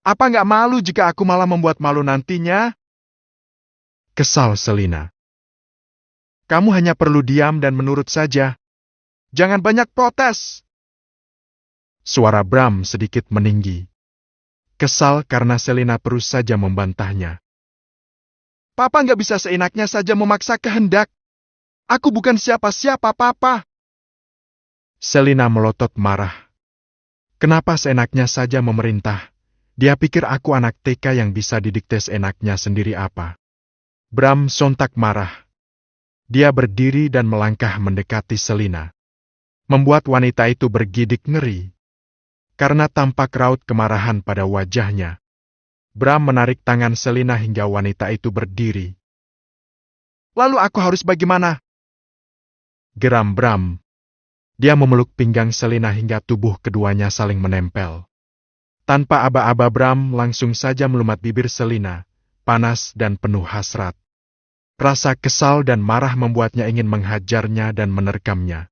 Apa nggak malu jika aku malah membuat malu nantinya? Kesal Selina. Kamu hanya perlu diam dan menurut saja. Jangan banyak protes. Suara Bram sedikit meninggi. Kesal karena Selina terus saja membantahnya. Papa nggak bisa seenaknya saja memaksa kehendak. Aku bukan siapa-siapa papa. Selina melotot marah. Kenapa seenaknya saja memerintah? Dia pikir aku anak TK yang bisa didikte seenaknya sendiri apa. Bram sontak marah. Dia berdiri dan melangkah mendekati Selina. Membuat wanita itu bergidik ngeri. Karena tampak raut kemarahan pada wajahnya. Bram menarik tangan Selina hingga wanita itu berdiri. Lalu aku harus bagaimana? Geram Bram. Dia memeluk pinggang Selina hingga tubuh keduanya saling menempel. Tanpa aba-aba Bram langsung saja melumat bibir Selina, panas dan penuh hasrat. Rasa kesal dan marah membuatnya ingin menghajarnya dan menerkamnya.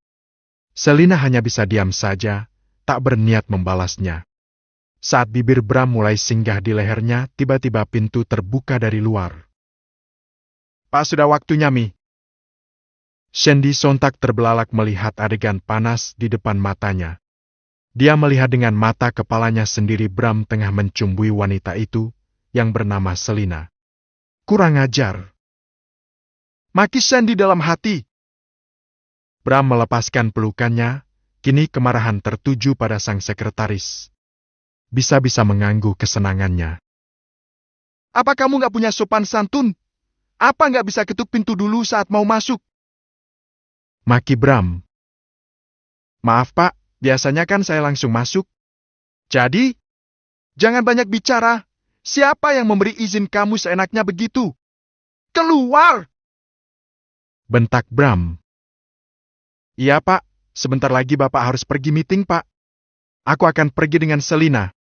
Selina hanya bisa diam saja, tak berniat membalasnya. Saat bibir Bram mulai singgah di lehernya, tiba-tiba pintu terbuka dari luar. Pak, sudah waktunya, Mi. Shandy sontak terbelalak melihat adegan panas di depan matanya. Dia melihat dengan mata kepalanya sendiri Bram tengah mencumbui wanita itu, yang bernama Selina. Kurang ajar. Maki Shandy dalam hati. Bram melepaskan pelukannya, kini kemarahan tertuju pada sang sekretaris. Bisa-bisa mengganggu kesenangannya. Apa kamu nggak punya sopan santun? Apa nggak bisa ketuk pintu dulu saat mau masuk? Maki Bram. Maaf Pak, biasanya kan saya langsung masuk. Jadi, jangan banyak bicara. Siapa yang memberi izin kamu seenaknya begitu? Keluar! Bentak Bram. Iya Pak, sebentar lagi Bapak harus pergi meeting Pak. Aku akan pergi dengan Selina.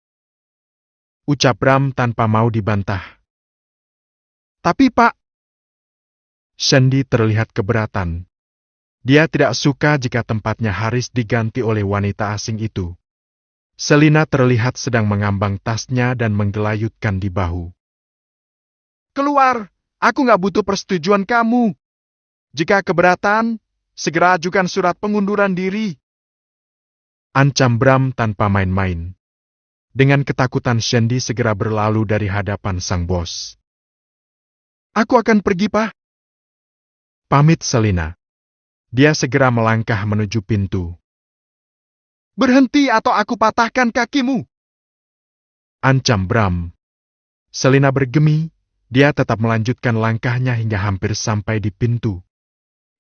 Ucap Bram tanpa mau dibantah. Tapi Pak, Shandy terlihat keberatan. Dia tidak suka jika tempatnya Haris diganti oleh wanita asing itu. Selina terlihat sedang mengambang tasnya dan menggelayutkan di bahu. Keluar, aku nggak butuh persetujuan kamu. Jika keberatan, segera ajukan surat pengunduran diri. Ancam Bram tanpa main-main. Dengan ketakutan Shandy segera berlalu dari hadapan sang bos. Aku akan pergi, Pak. Pamit Selina. Dia segera melangkah menuju pintu. Berhenti atau aku patahkan kakimu. Ancam Bram. Selina bergemi, dia tetap melanjutkan langkahnya hingga hampir sampai di pintu.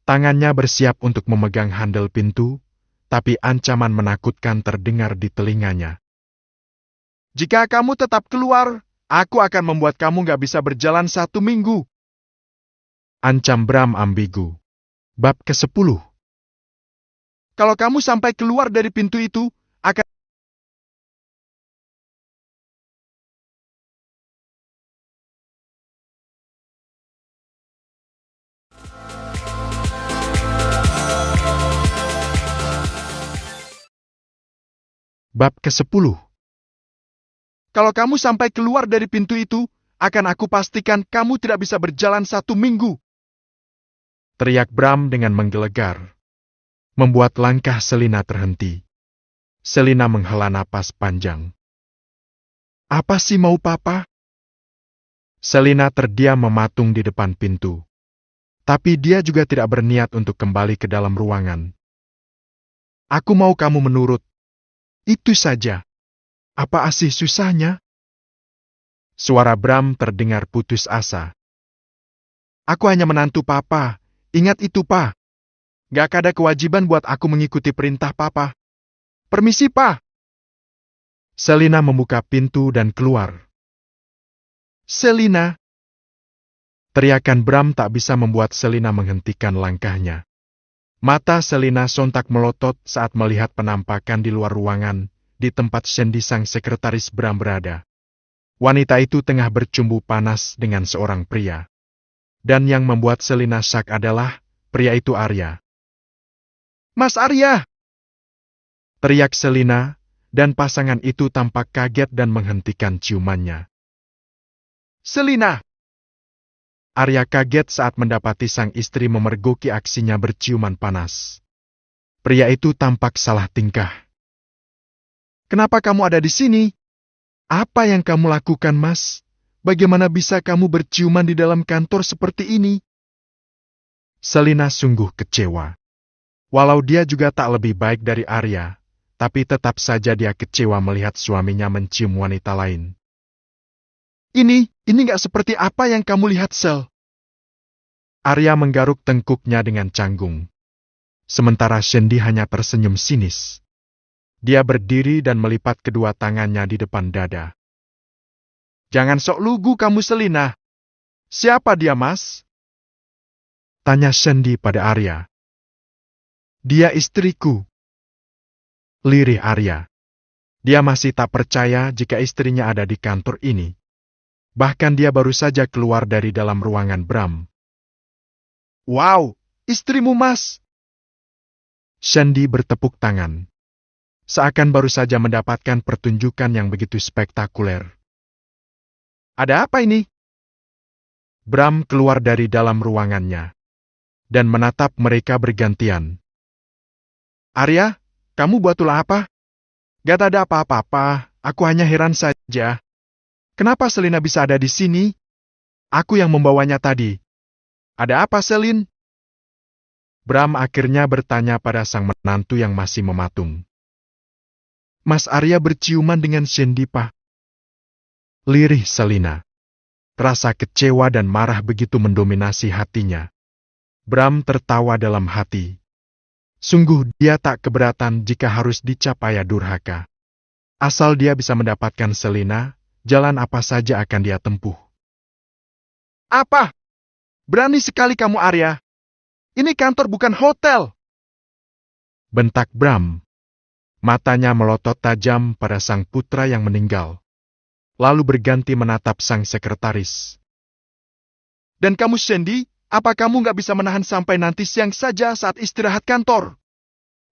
Tangannya bersiap untuk memegang handel pintu, tapi ancaman menakutkan terdengar di telinganya. Jika kamu tetap keluar, aku akan membuat kamu gak bisa berjalan 1 minggu. Ancam Bram ambigu. Bab ke-10. Kalau kamu sampai keluar dari pintu itu, akan... Bab ke-10. Kalau kamu sampai keluar dari pintu itu, akan aku pastikan kamu tidak bisa berjalan 1 minggu. teriak Bram dengan menggelegar, membuat langkah Selina terhenti. Selina menghela napas panjang. Apa sih mau papa? Selina terdiam mematung di depan pintu. Tapi dia juga tidak berniat untuk kembali ke dalam ruangan. Aku mau kamu menurut. Itu saja. Apa asih susahnya? Suara Bram terdengar putus asa. Aku hanya menantu papa. Ingat itu, pa. Gak ada kewajiban buat aku mengikuti perintah papa. Permisi, pa. Selina membuka pintu dan keluar. Selina. Teriakan Bram tak bisa membuat Selina menghentikan langkahnya. Mata Selina sontak melotot saat melihat penampakan di luar ruangan, di tempat Shandy sang sekretaris Bram berada. Wanita itu tengah bercumbu panas dengan seorang pria. Dan yang membuat Selina syok adalah, pria itu Arya. Mas Arya! Teriak Selina, dan pasangan itu tampak kaget dan menghentikan ciumannya. Selina! Arya kaget saat mendapati sang istri memergoki aksinya berciuman panas. Pria itu tampak salah tingkah. Kenapa kamu ada di sini? Apa yang kamu lakukan, Mas? Bagaimana bisa kamu berciuman di dalam kantor seperti ini? Selina sungguh kecewa. Walau dia juga tak lebih baik dari Arya, tapi tetap saja dia kecewa melihat suaminya mencium wanita lain. Ini gak seperti apa yang kamu lihat, Sel. Arya menggaruk tengkuknya dengan canggung. Sementara Shandy hanya tersenyum sinis. Dia berdiri dan melipat kedua tangannya di depan dada. Jangan sok lugu kamu, Selina. Siapa dia, Mas? Tanya Shandy pada Arya. Dia istriku. Lirih Arya. Dia masih tak percaya jika istrinya ada di kantor ini. Bahkan dia baru saja keluar dari dalam ruangan Bram. Wow, istrimu, Mas! Shandy bertepuk tangan. Seakan baru saja mendapatkan pertunjukan yang begitu spektakuler. Ada apa ini? Bram keluar dari dalam ruangannya dan menatap mereka bergantian. Arya, kamu buat ulah apa? Gak ada apa-apa, aku hanya heran saja. Kenapa Selina bisa ada di sini? Aku yang membawanya tadi. Ada apa, Selin? Bram akhirnya bertanya pada sang menantu yang masih mematung. Mas Arya berciuman dengan Shandy, Pak. Lirih Selina. Rasa kecewa dan marah begitu mendominasi hatinya. Bram tertawa dalam hati. Sungguh dia tak keberatan jika harus dicap ayah durhaka. Asal dia bisa mendapatkan Selina, jalan apa saja akan dia tempuh. Apa? Berani sekali kamu, Arya. Ini kantor bukan hotel. Bentak Bram. Matanya melotot tajam pada sang putra yang meninggal. Lalu berganti menatap sang sekretaris. Dan kamu, Shandy, apa kamu nggak bisa menahan sampai nanti siang saja saat istirahat kantor?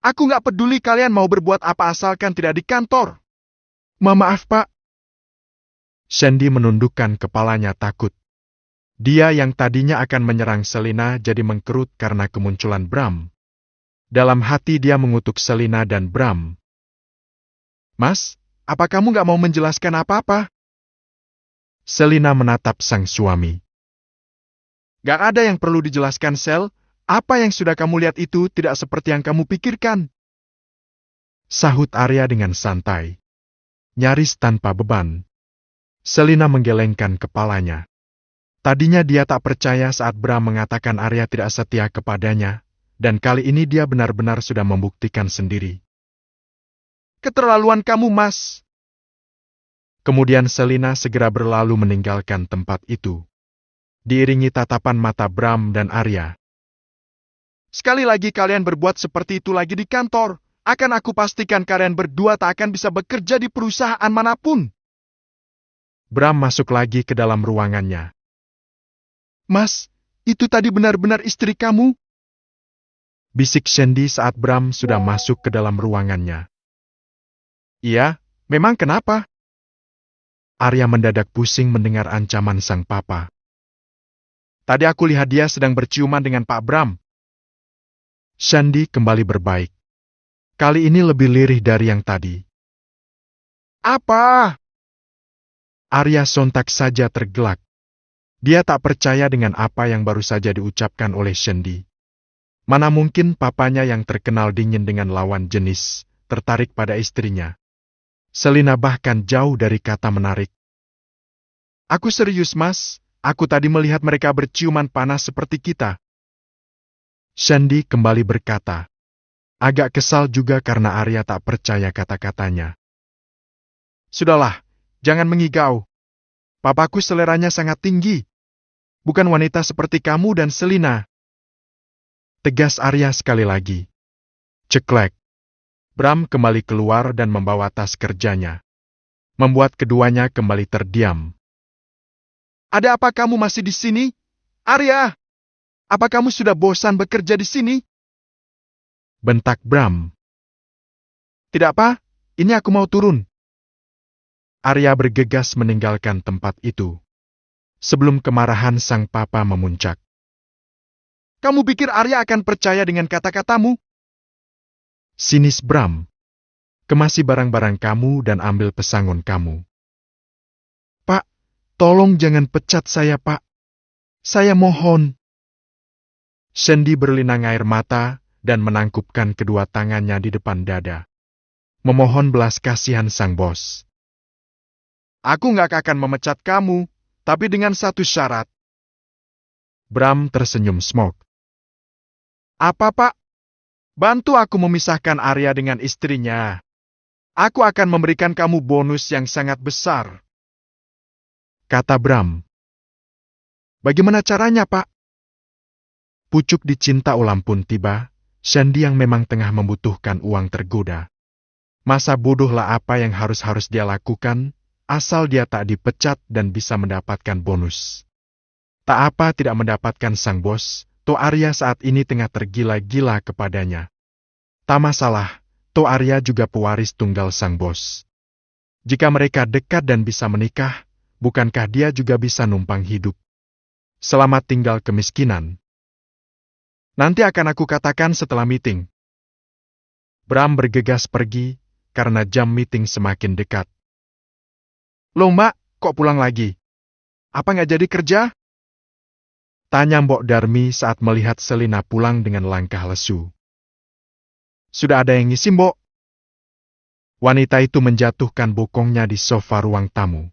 Aku nggak peduli kalian mau berbuat apa asalkan tidak di kantor. Maaf, Pak. Shandy menundukkan kepalanya takut. Dia yang tadinya akan menyerang Selina jadi mengkerut karena kemunculan Bram. Dalam hati dia mengutuk Selina dan Bram. Mas, apa kamu nggak mau menjelaskan apa-apa? Selina menatap sang suami. Gak ada yang perlu dijelaskan, Sel. Apa yang sudah kamu lihat itu tidak seperti yang kamu pikirkan. Sahut Arya dengan santai. Nyaris tanpa beban. Selina menggelengkan kepalanya. Tadinya dia tak percaya saat Bram mengatakan Arya tidak setia kepadanya, dan kali ini dia benar-benar sudah membuktikan sendiri. Keterlaluan kamu, Mas. Kemudian Selina segera berlalu meninggalkan tempat itu. Diiringi tatapan mata Bram dan Arya. Sekali lagi kalian berbuat seperti itu lagi di kantor, akan aku pastikan kalian berdua tak akan bisa bekerja di perusahaan manapun. Bram masuk lagi ke dalam ruangannya. Mas, itu tadi benar-benar istri kamu? Bisik Shandy saat Bram sudah masuk ke dalam ruangannya. Iya, memang kenapa? Arya mendadak pusing mendengar ancaman sang papa. Tadi aku lihat dia sedang berciuman dengan Pak Bram. Shandy kembali berbaik. Kali ini lebih lirih dari yang tadi. Apa? Arya sontak saja tergelak. Dia tak percaya dengan apa yang baru saja diucapkan oleh Shandy. Mana mungkin papanya yang terkenal dingin dengan lawan jenis, tertarik pada istrinya. Selina bahkan jauh dari kata menarik. Aku serius, Mas. Aku tadi melihat mereka berciuman panas seperti kita. Shandy kembali berkata. Agak kesal juga karena Arya tak percaya kata-katanya. Sudahlah, jangan mengigau. Papaku seleranya sangat tinggi. Bukan wanita seperti kamu dan Selina. Tegas Arya sekali lagi. Ceklek. Bram kembali keluar dan membawa tas kerjanya. Membuat keduanya kembali terdiam. Ada apa kamu masih di sini? Arya! Apa kamu sudah bosan bekerja di sini? Bentak Bram. Tidak apa, ini aku mau turun. Arya bergegas meninggalkan tempat itu. Sebelum kemarahan sang papa memuncak. Kamu pikir Arya akan percaya dengan kata-katamu? Sinis Bram. Kemasi barang-barang kamu dan ambil pesangon kamu. Pak, tolong jangan pecat saya, Pak. Saya mohon. Shandy berlinang air mata dan menangkupkan kedua tangannya di depan dada. Memohon belas kasihan sang bos. Aku nggak akan memecat kamu, tapi dengan satu syarat. Bram tersenyum smog. Apa, Pak? Bantu aku memisahkan Arya dengan istrinya. Aku akan memberikan kamu bonus yang sangat besar. Kata Bram. Bagaimana caranya, Pak? Pucuk dicinta ulam pun tiba, Shandy yang memang tengah membutuhkan uang tergoda. Masa bodohlah apa yang harus dia lakukan, asal dia tak dipecat dan bisa mendapatkan bonus. Tak apa tidak mendapatkan sang bos, To Arya saat ini tengah tergila-gila kepadanya. Tak masalah, To Arya juga pewaris tunggal sang bos. Jika mereka dekat dan bisa menikah, bukankah dia juga bisa numpang hidup? Selamat tinggal kemiskinan. Nanti akan aku katakan setelah meeting. Bram bergegas pergi, karena jam meeting semakin dekat. Loh Mbak, kok pulang lagi? Apa nggak jadi kerja? Tanya Mbok Darmi saat melihat Selina pulang dengan langkah lesu. Sudah ada yang ngisi, Mbok. Wanita itu menjatuhkan bokongnya di sofa ruang tamu.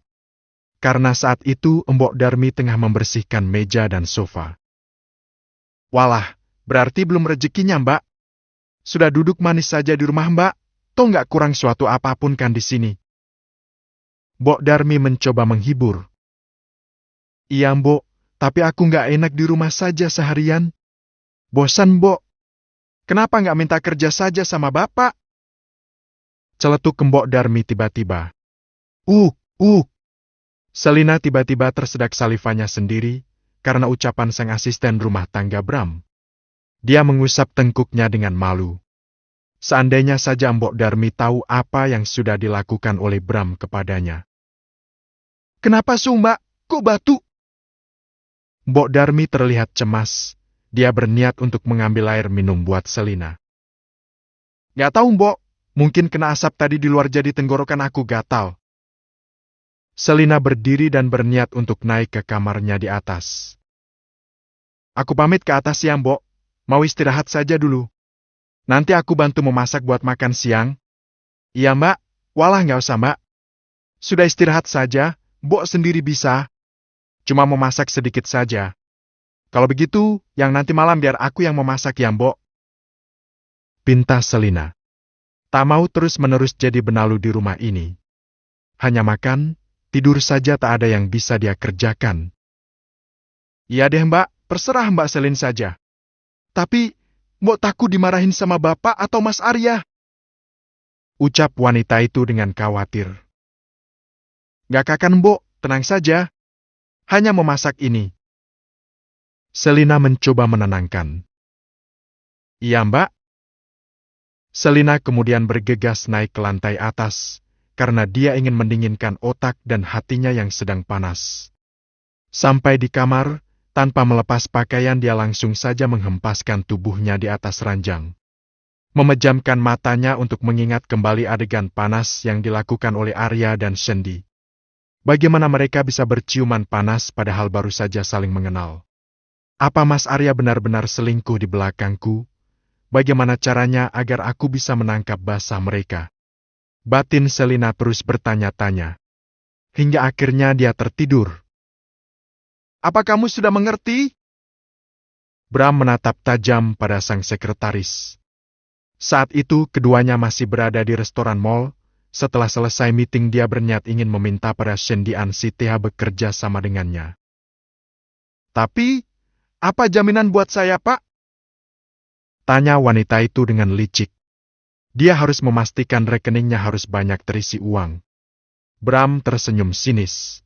Karena saat itu Mbok Darmi tengah membersihkan meja dan sofa. Walah, berarti belum rezekinya, Mbak. Sudah duduk manis saja di rumah, Mbak. Toh nggak kurang suatu apapun kan di sini. Mbok Darmi mencoba menghibur. Iya, Mbok. Tapi aku nggak enak di rumah saja seharian. Bosan, Mbok. Kenapa nggak minta kerja saja sama Bapak? Celetuk Mbok Darmi tiba-tiba. Selina tiba-tiba tersedak salivanya sendiri, karena ucapan sang asisten rumah tangga Bram. Dia mengusap tengkuknya dengan malu. Seandainya saja Mbok Darmi tahu apa yang sudah dilakukan oleh Bram kepadanya. Kenapa Mbak? Kok batu? Mbok Darmi terlihat cemas. Dia berniat untuk mengambil air minum buat Selina. Gak tahu, Mbok. Mungkin kena asap tadi di luar jadi tenggorokan aku gatal. Selina berdiri dan berniat untuk naik ke kamarnya di atas. Aku pamit ke atas ya, Mbok. Mau istirahat saja dulu. Nanti aku bantu memasak buat makan siang. Iya, Mbak. Walah nggak usah, Mbak. Sudah istirahat saja, Mbok sendiri bisa. Cuma memasak sedikit saja. Kalau begitu, yang nanti malam biar aku yang memasak ya, Mbok. Pinta Selina. Tak mau terus-menerus jadi benalu di rumah ini. Hanya makan, tidur saja tak ada yang bisa dia kerjakan. Iya deh, Mbak. Terserah Mbak Selin saja. Tapi, Mbok takut dimarahin sama Bapak atau Mas Arya. Ucap wanita itu dengan khawatir. Gak akan, Mbok. Tenang saja. Hanya memasak ini. Selina mencoba menenangkan. Iya, Mbak. Selina kemudian bergegas naik ke lantai atas, karena dia ingin mendinginkan otak dan hatinya yang sedang panas. Sampai di kamar, Tanpa melepas pakaian dia langsung saja menghempaskan tubuhnya di atas ranjang. Memejamkan matanya untuk mengingat kembali adegan panas yang dilakukan oleh Arya dan Shendi. Bagaimana mereka bisa berciuman panas padahal baru saja saling mengenal? Apa Mas Arya benar-benar selingkuh di belakangku? Bagaimana caranya agar aku bisa menangkap basah mereka? Batin Selina terus bertanya-tanya. Hingga akhirnya dia tertidur. Apa kamu sudah mengerti? Bram menatap tajam pada sang sekretaris. Saat itu keduanya masih berada di restoran mall. Setelah selesai meeting dia berniat ingin meminta pada Shendi Ansitea bekerja sama dengannya. Tapi, apa jaminan buat saya, Pak? Tanya wanita itu dengan licik. Dia harus memastikan rekeningnya harus banyak terisi uang. Bram tersenyum sinis.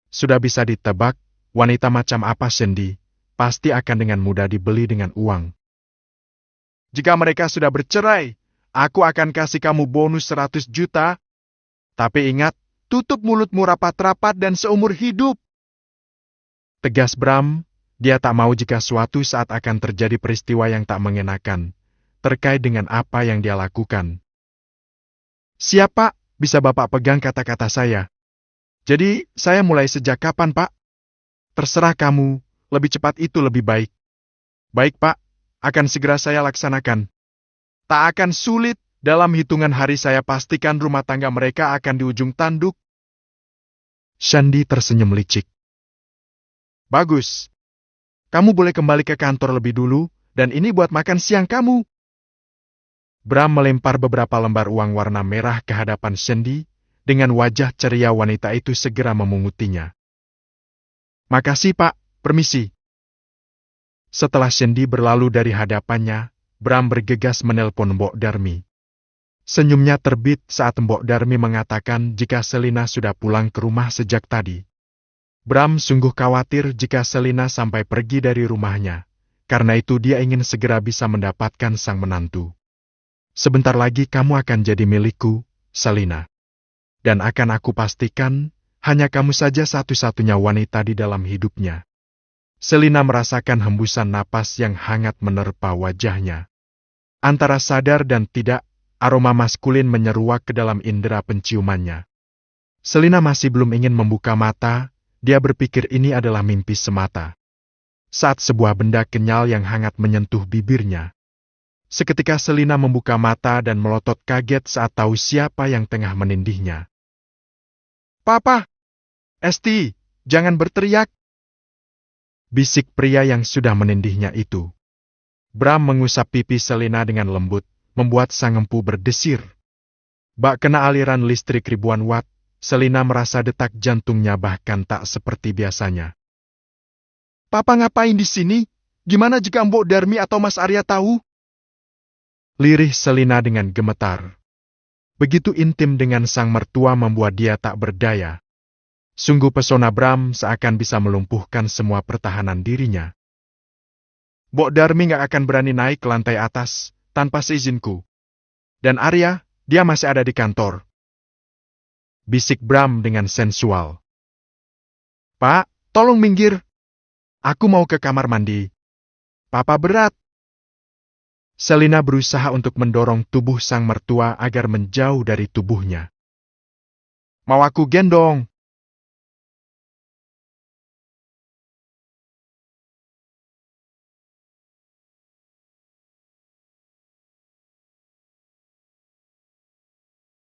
Sudah bisa ditebak, wanita macam apa Shendi, pasti akan dengan mudah dibeli dengan uang. Jika mereka sudah bercerai, aku akan kasih kamu bonus 100 juta. Tapi ingat, tutup mulutmu rapat-rapat dan seumur hidup. Tegas Bram, dia tak mau jika suatu saat akan terjadi peristiwa yang tak mengenakan, terkait dengan apa yang dia lakukan. Siapa bisa Bapak pegang kata-kata saya? Jadi, saya mulai sejak kapan, Pak? Terserah kamu, lebih cepat itu lebih baik. Baik, Pak, akan segera saya laksanakan. Tak akan sulit, dalam hitungan hari saya pastikan rumah tangga mereka akan di ujung tanduk. Shendi tersenyum licik. Bagus. Kamu boleh kembali ke kantor lebih dulu, dan ini buat makan siang kamu. Bram melempar beberapa lembar uang warna merah ke hadapan Shendi, dengan wajah ceria wanita itu segera memungutinya. Makasih Pak, permisi. Setelah Shendi berlalu dari hadapannya, Bram bergegas menelpon Mbok Darmi. Senyumnya terbit saat Mbok Darmi mengatakan jika Selina sudah pulang ke rumah sejak tadi. Bram sungguh khawatir jika Selina sampai pergi dari rumahnya, karena itu dia ingin segera bisa mendapatkan sang menantu. Sebentar lagi kamu akan jadi milikku, Selina. Dan akan aku pastikan, hanya kamu saja satu-satunya wanita di dalam hidupnya. Selina merasakan hembusan napas yang hangat menerpa wajahnya. Antara sadar dan tidak, aroma maskulin menyeruak ke dalam indera penciumannya. Selina masih belum ingin membuka mata, dia berpikir ini adalah mimpi semata. Saat sebuah benda kenyal yang hangat menyentuh bibirnya. Seketika Selina membuka mata dan melotot kaget saat tahu siapa yang tengah menindihnya. Papa! Esti, jangan berteriak! Bisik pria yang sudah menindihnya itu. Bram mengusap pipi Selina dengan lembut, membuat sang empu berdesir. Bak kena aliran listrik ribuan watt, Selina merasa detak jantungnya bahkan tak seperti biasanya. Papa ngapain di sini? Gimana jika Mbok Darmi atau Mas Arya tahu? Lirih Selina dengan gemetar. Begitu intim dengan sang mertua membuat dia tak berdaya. Sungguh pesona Bram seakan bisa melumpuhkan semua pertahanan dirinya. Mbok Darmi gak akan berani naik ke lantai atas, tanpa seizinku. Dan Arya, dia masih ada di kantor. Bisik Bram dengan sensual. Pak, tolong minggir. Aku mau ke kamar mandi. Papa berat. Selina berusaha untuk mendorong tubuh sang mertua agar menjauh dari tubuhnya. Mau aku gendong?